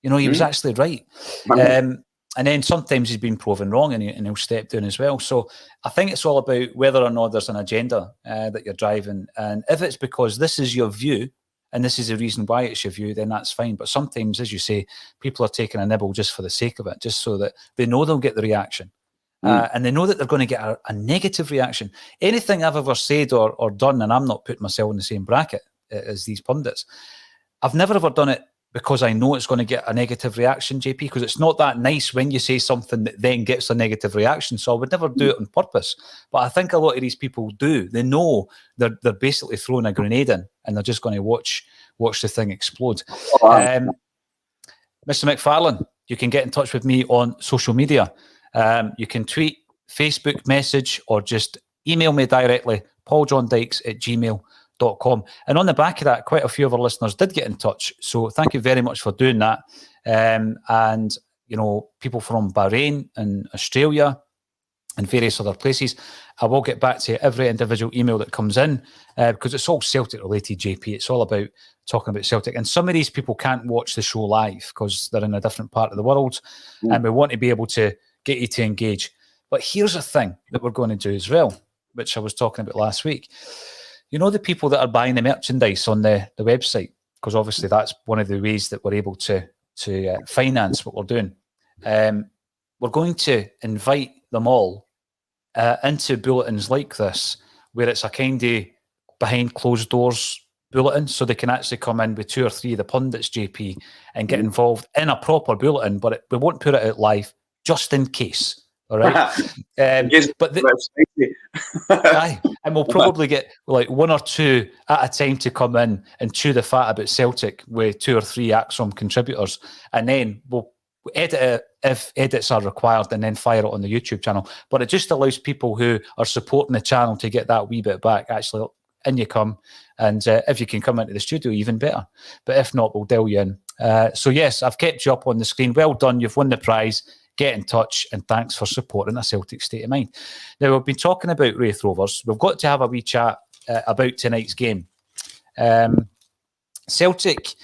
He was actually right. And then sometimes he's been proven wrong and he'll step down as well. So I think it's all about whether or not there's an agenda that you're driving. And if it's because this is your view and this is the reason why it's your view, then that's fine. But sometimes, as you say, people are taking a nibble just for the sake of it, just so that they know they'll get the reaction. And they know that they're going to get a negative reaction. Anything I've ever said or done, and I'm not putting myself in the same bracket as these pundits, I've never ever done it because I know it's going to get a negative reaction, JP, because it's not that nice when you say something that then gets a negative reaction. So I would never do it on purpose. But I think a lot of these people do. They know they're basically throwing a grenade in and they're just going to watch the thing explode. Mr. McFarlane, you can get in touch with me on social media. You can tweet, Facebook message, or just email me directly, pauljohndykes@gmail.com. gmail.com. And on the back of that, quite a few of our listeners did get in touch. So thank you very much for doing that. And, you know, people from Bahrain and Australia and various other places, I will get back to every individual email that comes in because it's all Celtic related, JP. It's all about talking about Celtic. And some of these people can't watch the show live because they're in a different part of the world. And we want to be able to get you to engage. But here's a thing that we're going to do as well, which I was talking about last week. You know, the people that are buying the merchandise on the website, because obviously that's one of the ways that we're able to finance what we're doing. We're going to invite them all into bulletins like this, where it's a kind of behind closed doors bulletin, so they can actually come in with 2 or 3 of the pundits, JP, and get involved in a proper bulletin, but we won't put it out live just in case. All right. But aye, and we'll probably get like 1 or 2 at a time to come in and chew the fat about Celtic with 2 or 3 ACSOM contributors, and then we'll edit it if edits are required and then fire it on the YouTube channel. But it just allows people who are supporting the channel to get that wee bit back. Actually, in you come, and if you can come into the studio, even better. But if not, we'll dial you in. So yes, I've kept you up on the screen. Well done, you've won the prize. Get in touch, and thanks for supporting a Celtic state of mind. Now, we've been talking about Raith Rovers. We've got to have a wee chat about tonight's game. Celtic,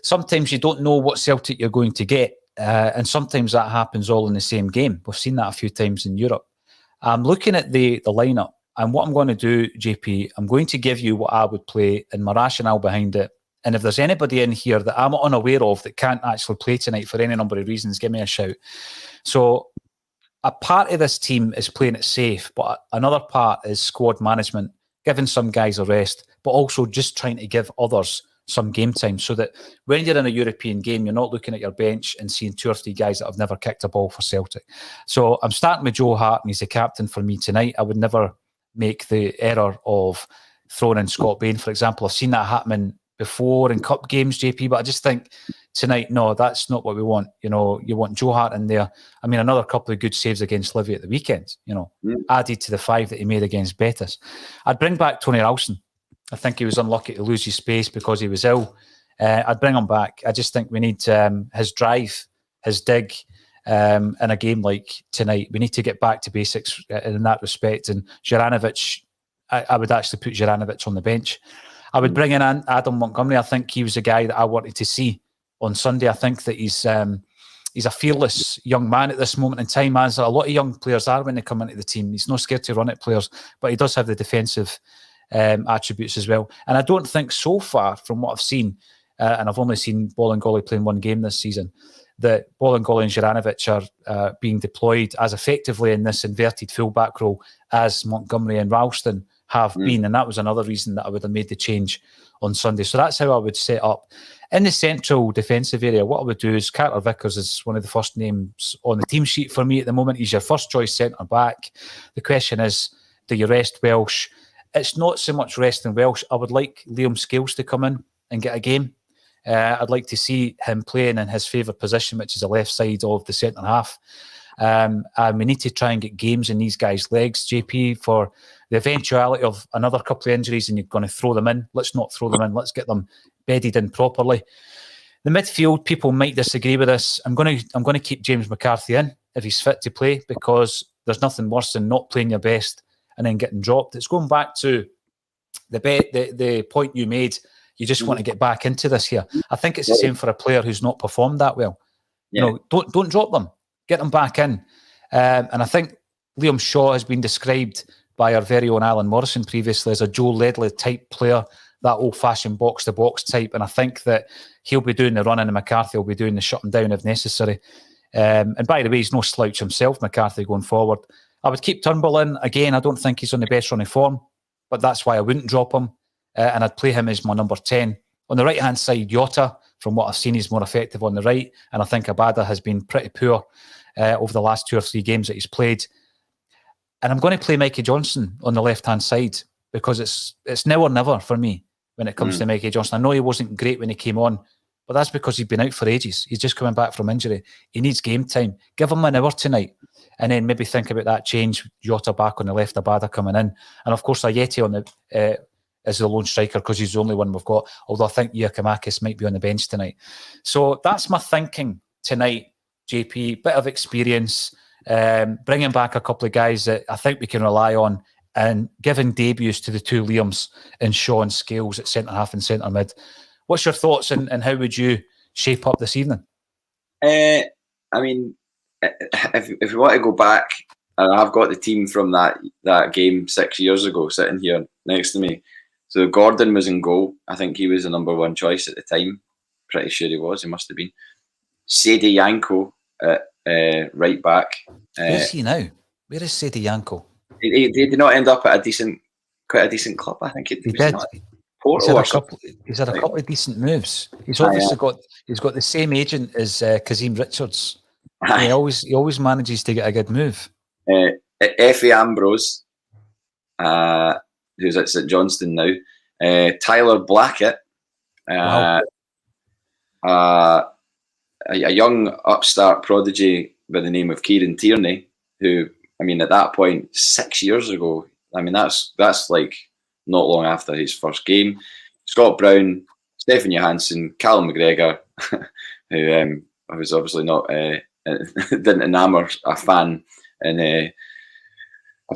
sometimes you don't know what Celtic you're going to get, and sometimes that happens all in the same game. We've seen that a few times in Europe. I'm looking at the lineup, and what I'm going to do, JP, I'm going to give you what I would play and my rationale behind it. And if there's anybody in here that I'm unaware of that can't actually play tonight for any number of reasons, give me a shout. So a part of this team is playing it safe, but another part is squad management, giving some guys a rest, but also just trying to give others some game time so that when you're in a European game, you're not looking at your bench and seeing 2 or 3 guys that have never kicked a ball for Celtic. So I'm starting with Joe Hart, and he's the captain for me tonight. I would never make the error of throwing in Scott Bain, for example. I've seen that happening before in cup games, JP, but I just think tonight, no, that's not what we want. You know, you want Joe Hart in there. I mean, another couple of good saves against Livy at the weekend, you know, added to the 5 that he made against Betis. I'd bring back Tony Ralston. I think he was unlucky to lose his space because he was ill. I'd bring him back. I just think we need his drive, his dig in a game like tonight. We need to get back to basics in that respect. And Juranovic, I would actually put Juranovic on the bench. I would bring in Adam Montgomery. I think he was a guy that I wanted to see on Sunday. I think that he's a fearless young man at this moment in time, as a lot of young players are when they come into the team. He's not scared to run at players, but he does have the defensive attributes as well. And I don't think so far from what I've seen, and I've only seen Bolingoli playing 1 game this season, that Bolingoli and Juranovic are being deployed as effectively in this inverted full-back role as Montgomery and Ralston have been, and that was another reason that I would have made the change on Sunday. So that's how I would set up. In the central defensive area, what I would do is Carter Vickers is one of the first names on the team sheet for me at the moment. He's your first choice centre-back. The question is, do you rest Welsh? It's not so much resting Welsh. I would like Liam Scales to come in and get a game. I'd like to see him playing in his favourite position, which is the left side of the centre-half. And we need to try and get games in these guys' legs, JP, for the eventuality of another couple of injuries and you're going to throw them in. Let's not throw them in. Let's get them bedded in properly. The midfield, people might disagree with this. I'm going to keep James McCarthy in if he's fit to play, because there's nothing worse than not playing your best and then getting dropped. It's going back to the point you made. You just want to get back into this here. I think it's the same for a player who's not performed that well. Yeah. You know, don't drop them. Get them back in. And I think Liam Shaw has been described by our very own Alan Morrison previously as a Joe Ledley type player, that old-fashioned box-to-box type. And I think that he'll be doing the running and McCarthy will be doing the shutting down if necessary. And by the way, he's no slouch himself, McCarthy, going forward. I would keep Turnbull in. Again, I don't think he's on the best run of form, but that's why I wouldn't drop him. And I'd play him as my number 10. On the right-hand side, Jota, from what I've seen, he's more effective on the right. And I think Abada has been pretty poor over the last 2 or 3 games that he's played. And I'm going to play Mikey Johnson on the left-hand side because it's now or never for me when it comes to Mikey Johnson. I know he wasn't great when he came on, but that's because he's been out for ages. He's just coming back from injury. He needs game time. Give him an hour tonight and then maybe think about that change. Jota back on the left, Abada coming in. And of course, Ayeti on as the lone striker because he's the only one we've got, although I think Giacomakis might be on the bench tonight. So that's my thinking tonight, JP. Bit of experience, bringing back a couple of guys that I think we can rely on, and giving debuts to the two Liams and Sean Scales at centre-half and centre-mid. What's your thoughts, and how would you shape up this evening? I mean, if we want to go back, and I've got the team from that game 6 years ago sitting here next to me. So Gordon was in goal. I think he was the number one choice at the time. Pretty sure he was. He must have been. Sedi Yanko at right back. Where's he now? Where is Sedi Yanko? He did not end up at quite a decent club. I think he did. He's had a couple of decent moves. He's obviously got the same agent as Kazim Richards. He always manages to get a good move. Effie Ambrose, who's at St Johnstone now. Tyler Blackett, Wow. A young upstart prodigy by the name of Kieran Tierney, who, I mean, at that point 6 years ago, I mean, that's like not long after his first game. Scott Brown, Stefan Johansson, Callum McGregor, who was obviously not didn't enamour a fan in a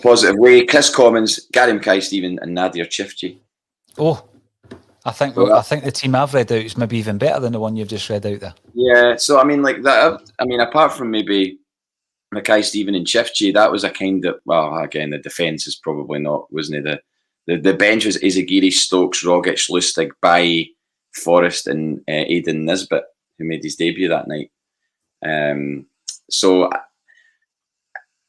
positive way. Chris Commons, Gary Mackay-Steven, and Nadir Chifchi. Oh, I think the team I've read out is maybe even better than the one you've just read out there. Yeah, so I mean, like that. I mean, apart from maybe Mackay-Steven and Chifchi, that was a kind of, well, again, the defence is probably not, wasn't it? The bench was Izagiri, Stokes, Rogic, Lustig, Bailly, Forrest, and Aidan Nisbet, who made his debut that night. So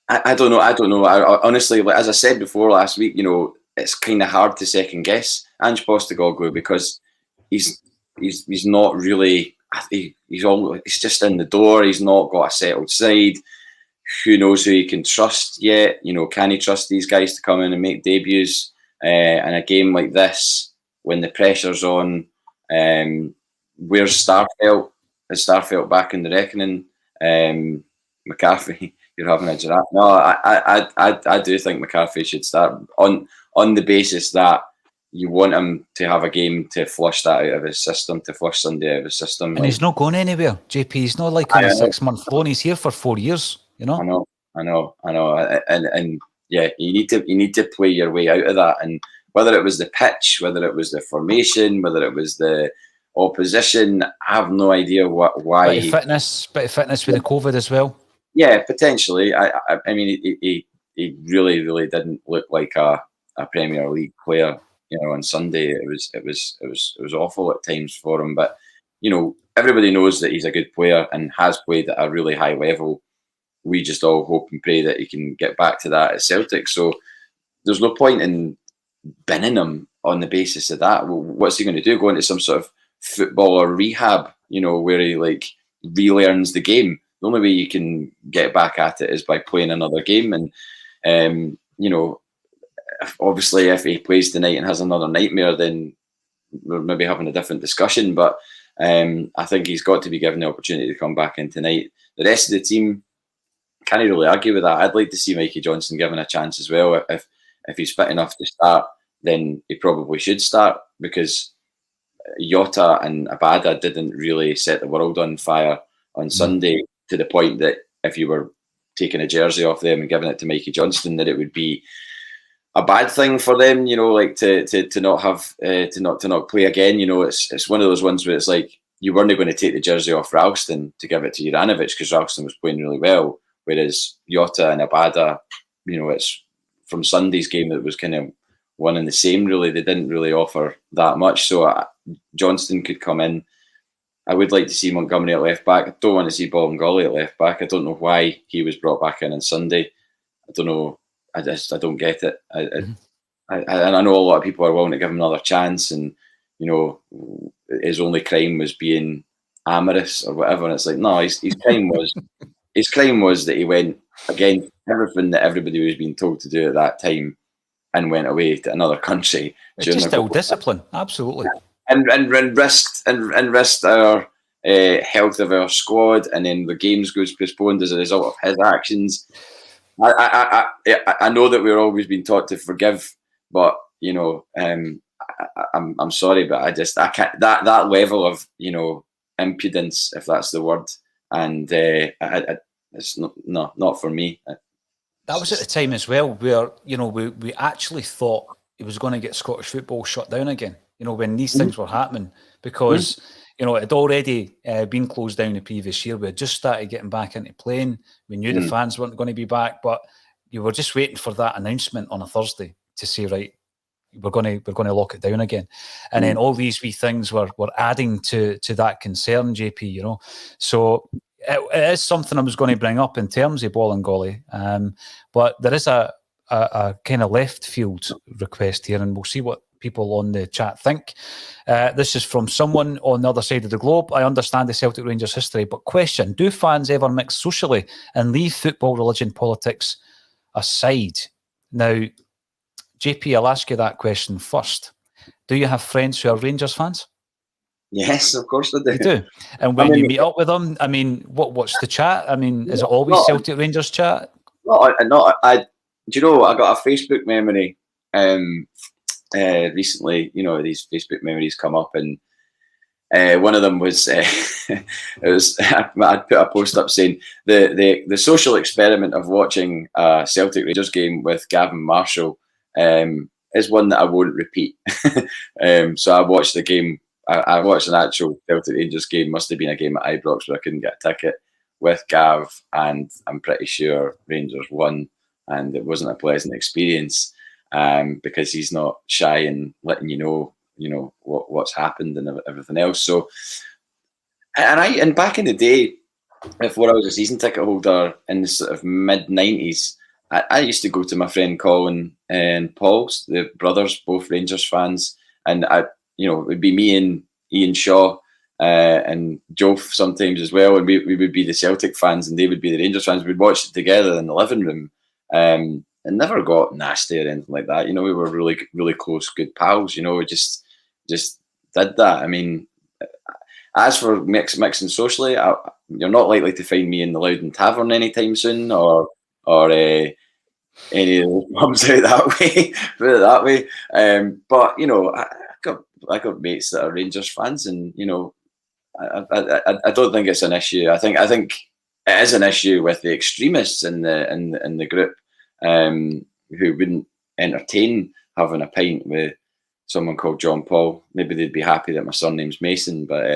I don't know. I honestly, like, as I said before last week, you know, it's kind of hard to second guess Ange Postecoglou because he's not really. He's just in the door. He's not got a settled side. Who knows who he can trust yet? You know, can he trust these guys to come in and make debuts? In a game like this, when the pressure's on, where's Starfelt? Is Starfelt back in the reckoning? McCarthy, you're having a giraffe. No, I do think McCarthy should start on the basis that you want him to have a game to flush that out of his system, to flush Sunday out of his system. And he's not going anywhere, JP. He's not like on a 6-month loan. He's here for 4 years. You know. I know. And yeah, you need to play your way out of that. And whether it was the pitch, whether it was the formation, whether it was the opposition, I have no idea why. Bit of fitness with the COVID as well. Yeah, potentially. I mean, he really didn't look like a Premier League player. You know, on Sunday it was awful at times for him. But you know, everybody knows that he's a good player and has played at a really high level. We just all hope and pray that he can get back to that at Celtic. So there's no point in binning him on the basis of that. What's he going to do? Go into some sort of footballer rehab, you know, where he like relearns the game? The only way you can get back at it is by playing another game. And you know, obviously if he plays tonight and has another nightmare, then we're maybe having a different discussion. But I think he's got to be given the opportunity to come back in tonight. The rest of the team, can't really argue with that. I'd like to see Mikey Johnson given a chance as well. If he's fit enough to start, then he probably should start, because Jota and Abada didn't really set the world on fire on Sunday, to the point that if you were taking a jersey off them and giving it to Mikey Johnston, that it would be a bad thing for them, you know, like to not have to not play again. You know, it's one of those ones where it's like you weren't going to take the jersey off Ralston to give it to Juranovic because Ralston was playing really well, whereas Jota and Abada, you know, it's from Sunday's game that was kind of one and the same. Really, they didn't really offer that much. So Johnston could come in. I would like to see Montgomery at left back. I don't want to see Bolingoli at left back. I don't know why he was brought back in on Sunday. I don't know. I don't get it. And I know a lot of people are willing to give him another chance, and you know, his only crime was being amorous or whatever. And it's like, no, his crime was that he went against everything that everybody was being told to do at that time, and went away to another country. It's just still discipline, absolutely. And risked our health of our squad, and then the games goes postponed as a result of his actions. I know that we're always being taught to forgive, but you know, I'm sorry, but I can't, that level of, you know, impudence, if that's the word, and it's not for me. That was at the time as well, where, you know, we actually thought it was going to get Scottish football shut down again, you know, when these things were happening, because, you know, it had already been closed down the previous year. We had just started getting back into playing. We knew the fans weren't going to be back, but you were just waiting for that announcement on a Thursday to say, right, we're going to lock it down again. And then all these wee things were adding to that concern, JP, you know. So it is something I was going to bring up in terms of Bolingoli. But there is a kind of left field request here, and we'll see what people on the chat think. This is from someone on the other side of the globe. I understand the Celtic Rangers history, but question, do fans ever mix socially and leave football, religion, politics aside? Now, JP, I'll ask you that question first. Do you have friends who are Rangers fans? Yes, of course I do. You do? And when you meet up with them, I mean, what's the chat? I mean, is it always Celtic Rangers chat? Do you know, I got a Facebook memory recently. You know, these Facebook memories come up, and one of them was it was I'd put a post up saying the social experiment of watching a Celtic Rangers game with Gavin Marshall is one that I won't repeat. So I watched the game. I watched an actual Celtic Rangers game. Must have been a game at Ibrox where I couldn't get a ticket, with Gav, and I'm pretty sure Rangers won, and it wasn't a pleasant experience because he's not shy in letting you know what's happened and everything else. So, and back in the day, before I was a season ticket holder in the sort of mid-90s, I used to go to my friend Colin and Paul's, the brothers, both Rangers fans, and it would be me and Ian Shaw and Joe sometimes as well, and we would be the Celtic fans and they would be the Rangers fans. We'd watch it together in the living room, and never got nasty or anything like that. You know, we were really, really close, good pals. You know, we just did that. I mean, as for mixing socially, you're not likely to find me in the Loudon Tavern anytime soon, or any of those pubs out that way. Put it that way. But you know, I got mates that are Rangers fans, and you know, I don't think it's an issue. I think it is an issue with the extremists in the group, who wouldn't entertain having a pint with someone called John Paul. Maybe they'd be happy that my surname's Mason, but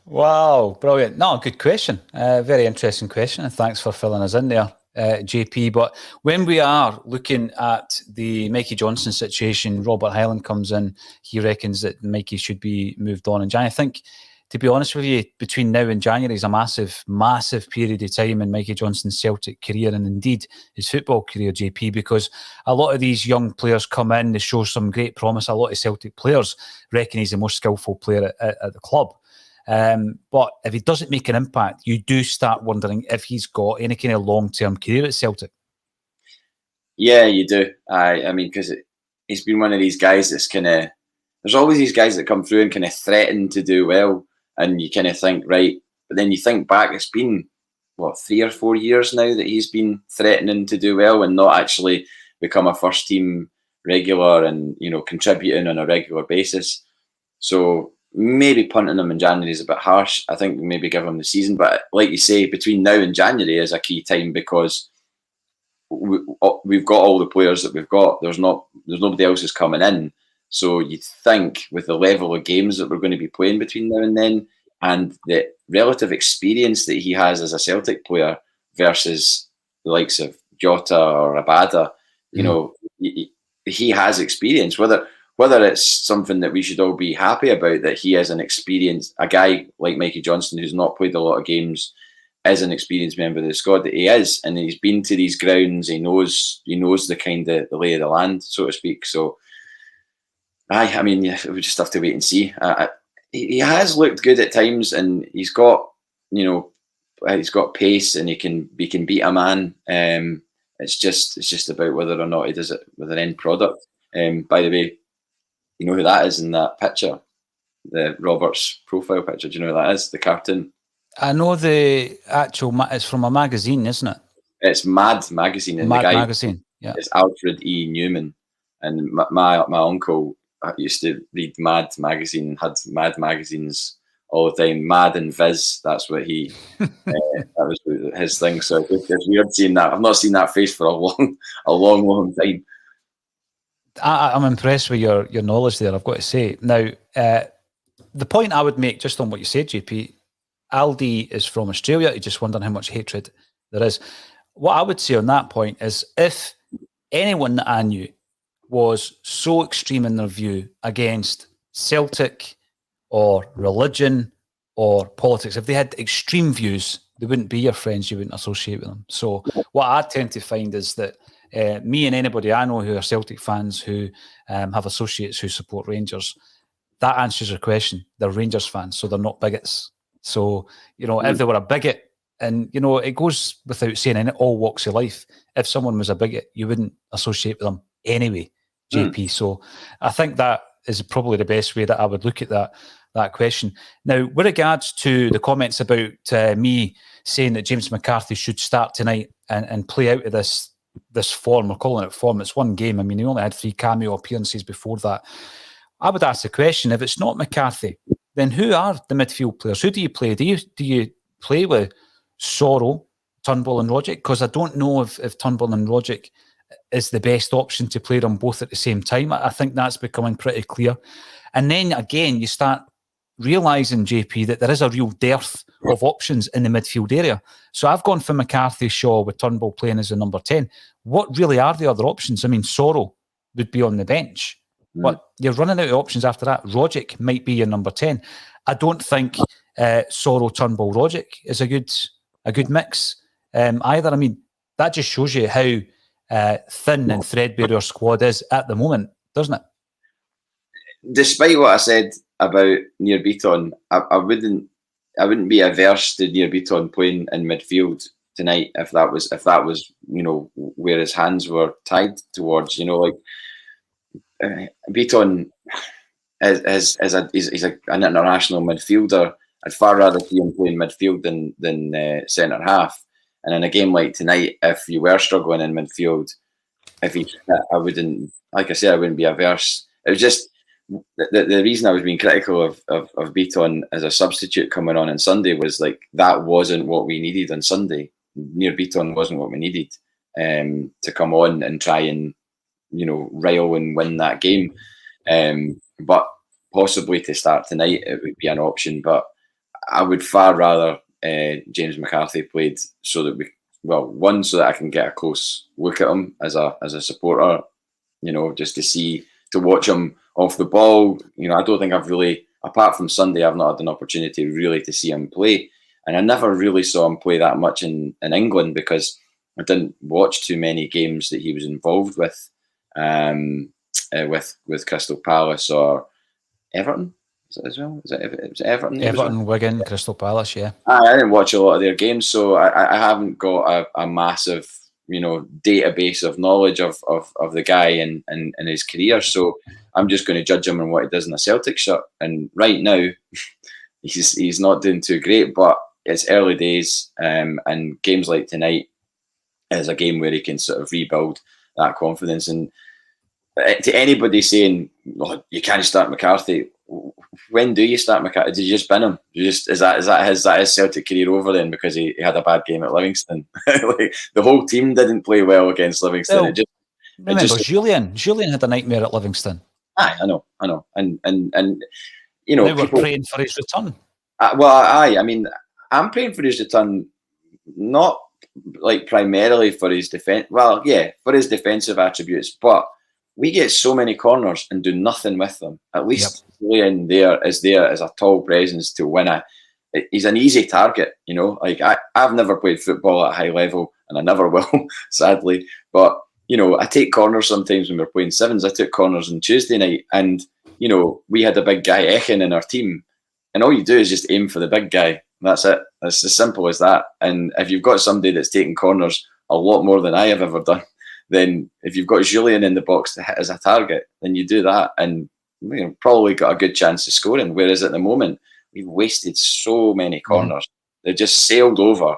Wow, brilliant. No, good question. Very interesting question, and thanks for filling us in there, JP. But when we are looking at the Mikey Johnson situation, Robert Hyland comes in. He reckons that Mikey should be moved on in January. I think, to be honest with you, between now and January is a massive, massive period of time in Mikey Johnson's Celtic career, and indeed his football career, JP, because a lot of these young players come in, they show some great promise. A lot of Celtic players reckon he's the most skillful player at the club. But if he doesn't make an impact, you do start wondering if he's got any kind of long-term career at Celtic. Yeah, you do. I mean, because he's been one of these guys that's kind of... There's always these guys that come through and kind of threaten to do well, and you kind of think, right, but then you think back, it's been, 3 or 4 years now that he's been threatening to do well and not actually become a first-team regular and, you know, contributing on a regular basis. So maybe punting him in January is a bit harsh. I think maybe give him the season. But like you say, between now and January is a key time, because we've got all the players that we've got. There's nobody else is coming in. So you'd think with the level of games that we're going to be playing between now and then, and the relative experience that he has as a Celtic player versus the likes of Jota or Abada, you know, he has experience. Whether it's something that we should all be happy about, that he is a guy like Mikey Johnson, who's not played a lot of games, is an experienced member of the squad, that he is, and he's been to these grounds. He knows the kind of the lay of the land, so to speak. So, I mean, yeah, we just have to wait and see. He has looked good at times, and he's got pace, and he can beat a man. It's just about whether or not he does it with an end product. By the way, you know who that is in that picture? The Roberts profile picture. Do you know who that is? The cartoon. I know the actual... It's from a magazine, isn't it? It's Mad magazine. And Mad magazine. Yeah. It's Alfred E. Newman, and my uncle used to read Mad magazine, had Mad magazines all the time. Mad and Viz, that's what he. That was his thing. So it's weird seeing that. I've not seen that face for a long time. I'm impressed with your knowledge there, I've got to say. Now, the point I would make, just on what you said, JP, Aldi is from Australia. You're just wondering how much hatred there is. What I would say on that point is, if anyone that I knew was so extreme in their view against Celtic or religion or politics, if they had extreme views, they wouldn't be your friends, you wouldn't associate with them. So what I tend to find is that me and anybody I know who are Celtic fans who have associates who support Rangers, that answers your question. They're Rangers fans, so they're not bigots. So, if they were a bigot, and, it goes without saying in all walks of life, if someone was a bigot, you wouldn't associate with them anyway, JP. So I think that is probably the best way that I would look at that question. Now, with regards to the comments about me saying that James McCarthy should start tonight and play out of this form, we're calling it form, it's one game. I mean, he only had 3 cameo appearances before that. I would ask the question, if it's not McCarthy, then who are the midfield players? Who do you play? Do you play with Sorrow, Turnbull and Rogic? Because I don't know if Turnbull and Rogic is the best option to play them both at the same time. I think that's becoming pretty clear. And then again, you start realising, JP, that there is a real dearth of options in the midfield area. So I've gone for McCarthy, Shaw, with Turnbull playing as a number 10. What really are the other options? I mean, Sorrow would be on the bench. But you're running out of options after that. Rogic might be your number 10. I don't think Sorrow, Turnbull, Rogic is a good mix either. I mean, that just shows you how thin and threadbare your squad is at the moment, doesn't it? Despite what I said about Nir Bitton, I wouldn't be averse to Nir Bitton playing in midfield tonight if that was where his hands were tied towards. Bitton is an international midfielder. I'd far rather see him playing midfield than centre half. And in a game like tonight, if you were struggling in midfield, I wouldn't be averse. It was just the reason I was being critical of Bitton as a substitute coming on Sunday was that wasn't what we needed on Sunday. Nir Bitton wasn't what we needed to come on and try and rile and win that game. But possibly to start tonight, it would be an option. But I would far rather James McCarthy played so that so that I can get a close look at him as a supporter, just to watch him off the ball. I don't think I've really, apart from Sunday, I've not had an opportunity really to see him play. And I never really saw him play that much in England because I didn't watch too many games that he was involved with Crystal Palace or Everton. Is it as well? Was it Everton? Everton, Wigan, Crystal Palace, yeah. I didn't watch a lot of their games, so I haven't got a massive, database of knowledge of the guy and his career. So I'm just going to judge him on what he does in a Celtic shirt. And right now, he's not doing too great, but it's early days, and games like tonight is a game where he can sort of rebuild that confidence. And to anybody saying, "Oh, you can't start McCarthy," when do you start McCarthy? Did you just bin him? Is that his Celtic career over then because he had a bad game at Livingston? The whole team didn't play well against Livingston. Well, remember Julian had a nightmare at Livingston. I know, and now we're praying for his return. I mean, I'm praying for his return, not primarily for his defense. Well, yeah, for his defensive attributes, but we get so many corners and do nothing with them. At least Julian there as a tall presence to win he's an easy target, I've never played football at a high level and I never will, sadly. But, I take corners sometimes when we're playing sevens. I took corners on Tuesday night and, we had a big guy Echen in our team and all you do is just aim for the big guy. That's it. It's as simple as that. And if you've got somebody that's taking corners a lot more than I have ever done, then if you've got Julian in the box to hit as a target, then you do that and probably got a good chance of scoring. Whereas at the moment, we've wasted so many corners. They've just sailed over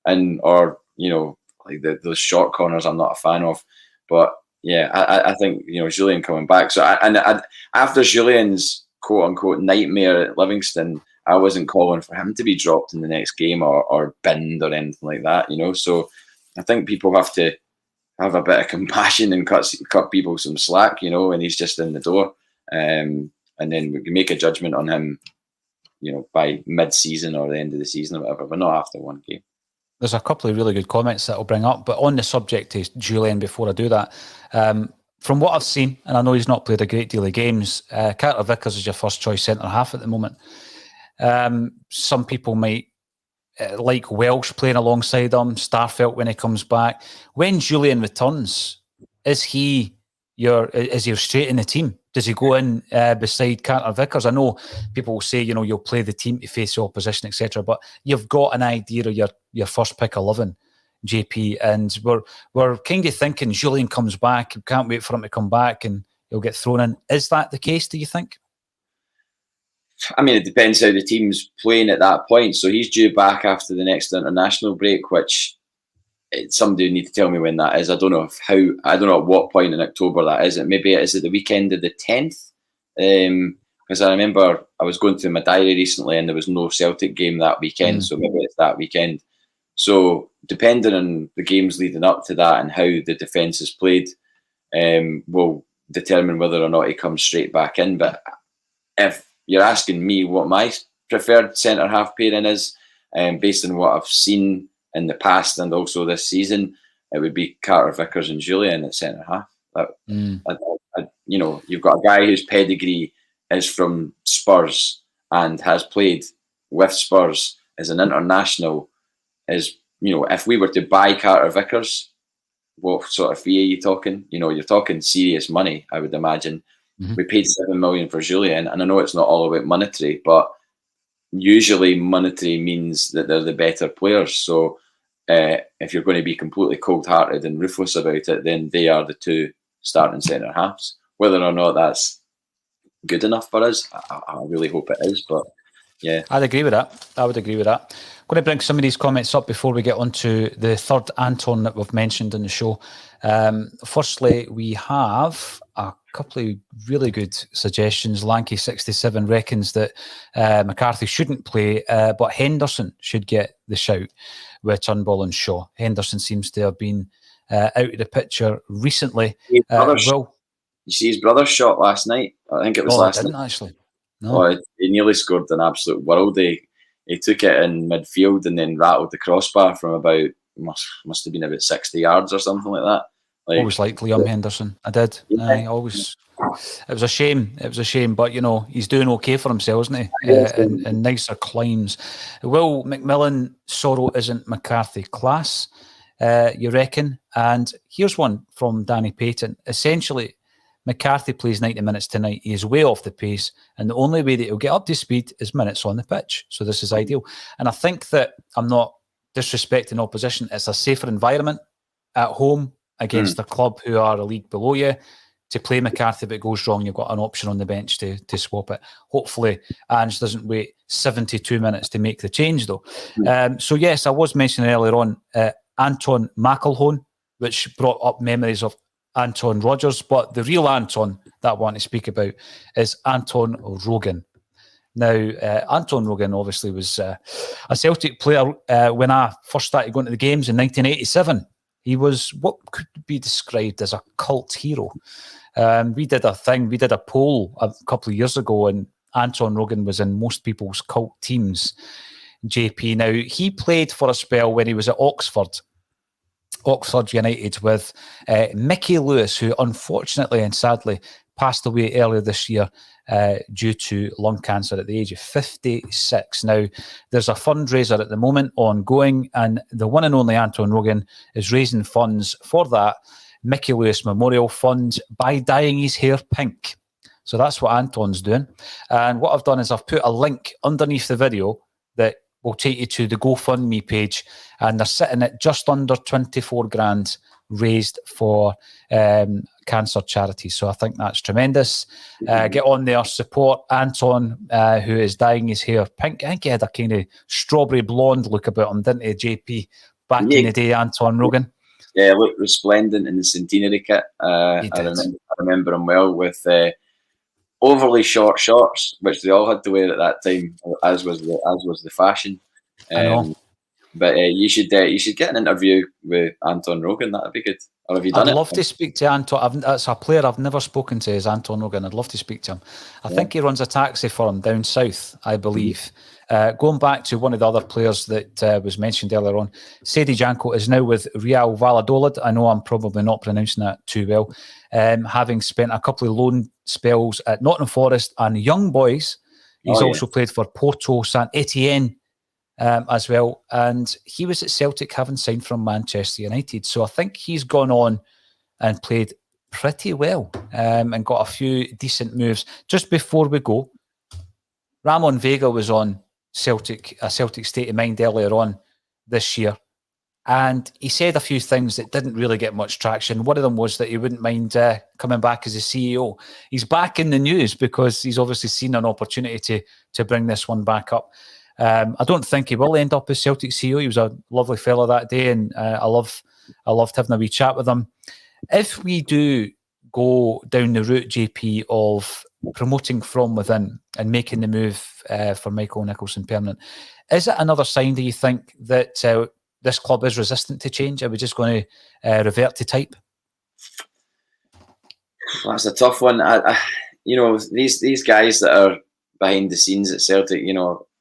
those short corners I'm not a fan of. But yeah, I think, you know, Julian coming back. So after Julian's quote unquote nightmare at Livingston, I wasn't calling for him to be dropped in the next game or binned or anything like that, you know. So I think people have to have a bit of compassion and cut people some slack, you know, when he's just in the door. And then we can make a judgment on him, you know, by mid-season or the end of the season or whatever, but not after one game. There's a couple of really good comments that I'll bring up, but on the subject of Julian, before I do that, from what I've seen, and I know he's not played a great deal of games, Carter Vickers is your first choice centre-half at the moment. Some people might like Welsh playing alongside him, Starfelt when he comes back. When Julian returns, is he straight in the team? Does he go in beside Carter Vickers? I know people will say, you know, you'll play the team to face the opposition, etc. But you've got an idea of your first pick 11, JP, and we're kind of thinking Julian comes back. Can't wait for him to come back, and he'll get thrown in. Is that the case? Do you think? I mean, it depends how the team's playing at that point. So he's due back after the next international break, which somebody need to tell me when that is. I don't know at what point in October that is. Maybe it is at the weekend of the 10th. Because I remember I was going through my diary recently and there was no Celtic game that weekend. So maybe it's that weekend. So depending on the games leading up to that and how the defence is played, will determine whether or not he comes straight back in. But if you're asking me what my preferred centre-half pairing is, based on what I've seen in the past and also this season, it would be Carter Vickers and Julian at centre-half. You know, you've got a guy whose pedigree is from Spurs and has played with Spurs as an international. Is, you know, if we were to buy Carter Vickers, what sort of fee are you talking? You know, you're talking serious money, I would imagine. We paid $7 million for Julian, and I know it's not all about monetary, but usually monetary means that they're the better players. So if you're going to be completely cold-hearted and ruthless about it, then they are the two starting centre halves. Whether or not that's good enough for us, I really hope it is. But yeah, I'd agree with that. I would agree with that. I'm going to bring some of these comments up before we get on to the third Anton that we've mentioned in the show. Firstly, we have a couple of really good suggestions. Lanky67 reckons that McCarthy shouldn't play, but Henderson should get the shout with Turnbull and Shaw. Henderson seems to have been out of the picture recently. You see his brother shot last night? I think it was last night. Actually. No. Oh, he nearly scored an absolute worldie. He took it in midfield and then rattled the crossbar from about, must have been about 60 yards or something like that. Always liked Liam Henderson. I did. Yeah. Always. It was a shame. It was a shame, but you know, he's doing okay for himself, isn't he? In nicer climes. Will McMillan, sorrow isn't McCarthy class, you reckon? And here's one from Danny Payton. Essentially, McCarthy plays 90 minutes tonight. He is way off the pace, and the only way that he'll get up to speed is minutes on the pitch. So this is ideal. And I think that I'm not disrespecting opposition. It's a safer environment at home against a club who are a league below you. To play McCarthy, if it goes wrong, you've got an option on the bench to swap it. Hopefully, Ange doesn't wait 72 minutes to make the change, though. So yes, I was mentioning earlier on Anton McElhone, which brought up memories of Anton Rodgers, but the real Anton that I want to speak about is Anton Rogan. Now, Anton Rogan obviously was a Celtic player when I first started going to the games in 1987. He was what could be described as a cult hero. We did a poll a couple of years ago, and Anton Rogan was in most people's cult teams, JP. Now, he played for a spell when he was at Oxford United with Mickey Lewis, who unfortunately and sadly passed away earlier this year due to lung cancer at the age of 56. Now, there's a fundraiser at the moment ongoing, and the one and only Anton Rogan is raising funds for that Mickey Lewis Memorial Fund by dyeing his hair pink. So that's what Anton's doing. And what I've done is I've put a link underneath the video that will take you to the GoFundMe page, and they're sitting at just under 24 grand raised for cancer charities. So I think that's tremendous. Get on there, support Anton, who is dyeing his hair pink. I think he had a kind of strawberry blonde look about him, didn't he, JP, back in the day, Anton Rogan? Yeah, looked resplendent in the centenary kit. He did. I remember him well with overly short shorts, which they all had to wear at that time, as was the fashion. I know. But you should get an interview with Anton Rogan. That'd be good. Or have you done I'd it? love to speak to Anton. That's a player I've never spoken to, is Anton Rogan. I'd love to speak to him. I think he runs a taxi firm down south, I believe. Going back to one of the other players that was mentioned earlier on, Sadi Janko is now with Real Valladolid. I know I'm probably not pronouncing that too well. Having spent a couple of loan spells at Nottingham Forest and Young Boys, he's also played for Porto Saint Etienne as well. And he was at Celtic, having signed from Manchester United. So I think he's gone on and played pretty well and got a few decent moves. Just before we go, Ramon Vega was on Celtic State of Mind earlier on this year, and he said a few things that didn't really get much traction. One of them was that he wouldn't mind coming back as a CEO. He's back in the news because he's obviously seen an opportunity to bring this one back up. I don't think he will end up as Celtic CEO. He was a lovely fellow that day, and I loved having a wee chat with him. If we do go down the route, JP, of promoting from within and making the move for Michael Nicholson permanent, is it another sign, do you think, that this club is resistant to change? Are we just going to revert to type? That's a tough one. These guys that are behind the scenes at Celtic,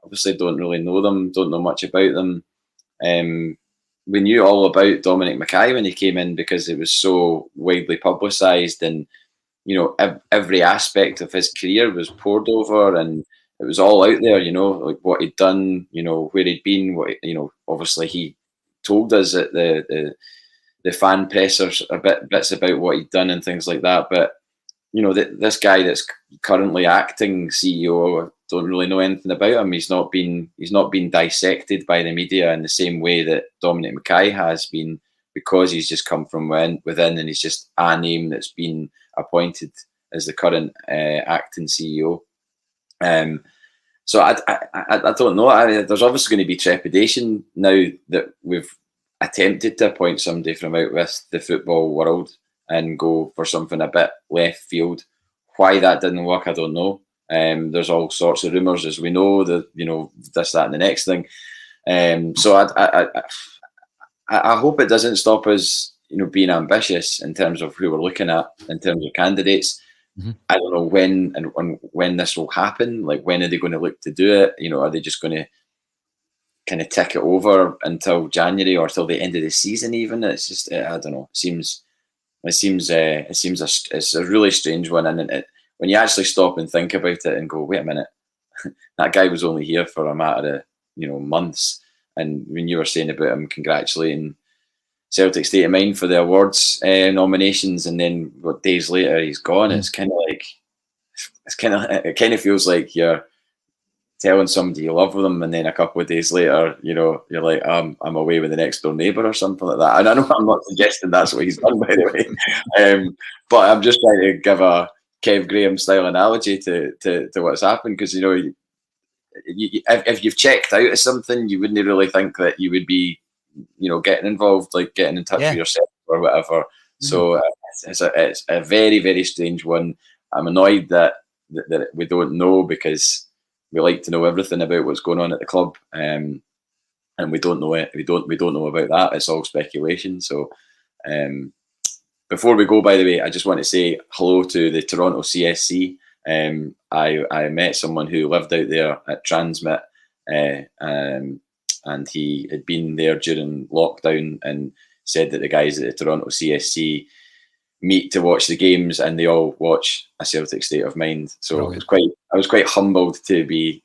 obviously don't really know them, don't know much about them. We knew all about Dominic Mackay when he came in because it was so widely publicised, and every aspect of his career was poured over, and it was all out there. Like what he'd done, where he'd been. Obviously he told us at the fan pressers bits about what he'd done and things like that. But this guy that's currently acting CEO, I don't really know anything about him. He's not been dissected by the media in the same way that Dominic Mackay has been, because he's just come from within, and he's just a name that's been appointed as the current acting CEO. So I don't know. There's obviously going to be trepidation now that we've attempted to appoint somebody from out with the football world and go for something a bit left field. Why that didn't work, I don't know. There's all sorts of rumours, as we know, that this, that, and the next thing. So I hope it doesn't stop us, being ambitious in terms of who we're looking at in terms of candidates. Mm-hmm. I don't know when this will happen. Like, when are they going to look to do it? Are they just going to kind of tick it over until January or till the end of the season? Even it's just, I don't know. It's a really strange one, and when you actually stop and think about it and go, wait a minute, that guy was only here for a matter of months, and when you were saying about him congratulating Celtic State of Mind for the awards nominations, and then days later he's gone, it kind of feels like you're telling somebody you love them, and then a couple of days later, you're like, I'm away with the next door neighbour or something like that. And I know I'm not suggesting that's what he's done, by the way, but I'm just trying to give a Kev Graham style analogy to what's happened, because if you've checked out of something, you wouldn't really think that you would be getting involved, like getting in touch with yourself or whatever. Mm-hmm. So it's a very, very strange one. I'm annoyed that we don't know, because we like to know everything about what's going on at the club, and we don't know it. We don't know about that. It's all speculation. So before we go, by the way, I just want to say hello to the Toronto CSC. I met someone who lived out there at Transmit, and he had been there during lockdown, and said that the guys at the Toronto CSC meet to watch the games, and they all watch A Celtic State of Mind. So I was quite humbled to be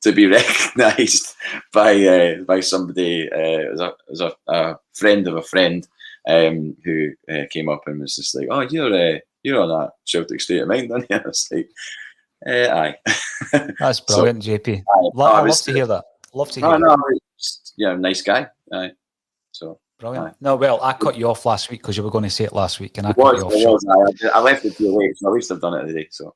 recognised by somebody as a friend of a friend, who came up and was just like, "Oh, you're on that Celtic State of Mind, aren't you?" I was like, "Aye." That's brilliant, JP. Love to hear that. Love to hear that. Nice guy. Aye. So. Brilliant. Aye. No, well, I cut you off last week because you were going to say it last week, and I cut you off. I left it too late, so at least I've done it today. So,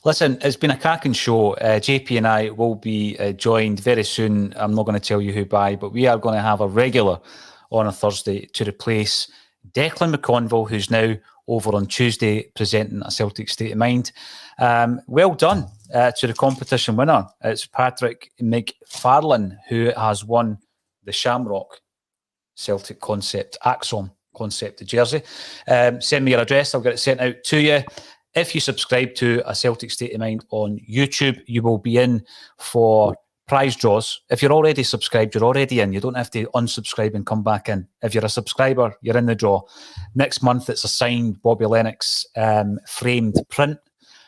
listen, it's been a cracking show. JP and I will be joined very soon. I'm not going to tell you who by, but we are going to have a regular on a Thursday to replace Declan McConville, who's now over on Tuesday presenting a Celtic State of Mind. Well done to the competition winner. It's Patrick McFarlane, who has won the Shamrock Celtic Concept, ACSOM Concept jersey. Send me your address. I'll get it sent out to you. If you subscribe to a Celtic State of Mind on YouTube, you will be in for prize draws. If you're already subscribed, you're already in. You don't have to unsubscribe and come back in. If you're a subscriber, you're in the draw. Next month, it's a signed Bobby Lennox framed print.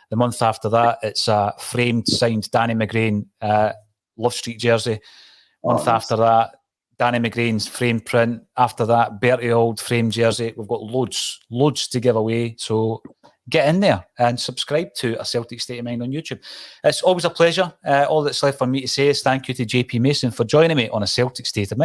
The month after that, it's a framed, signed Danny McGrain Love Street jersey. Month after that, Danny McGrain's framed print. After that, Bertie Auld framed jersey. We've got loads to give away. So get in there and subscribe to a Celtic State of Mind on YouTube. It's always a pleasure. All that's left for me to say is thank you to JP Mason for joining me on a Celtic State of Mind.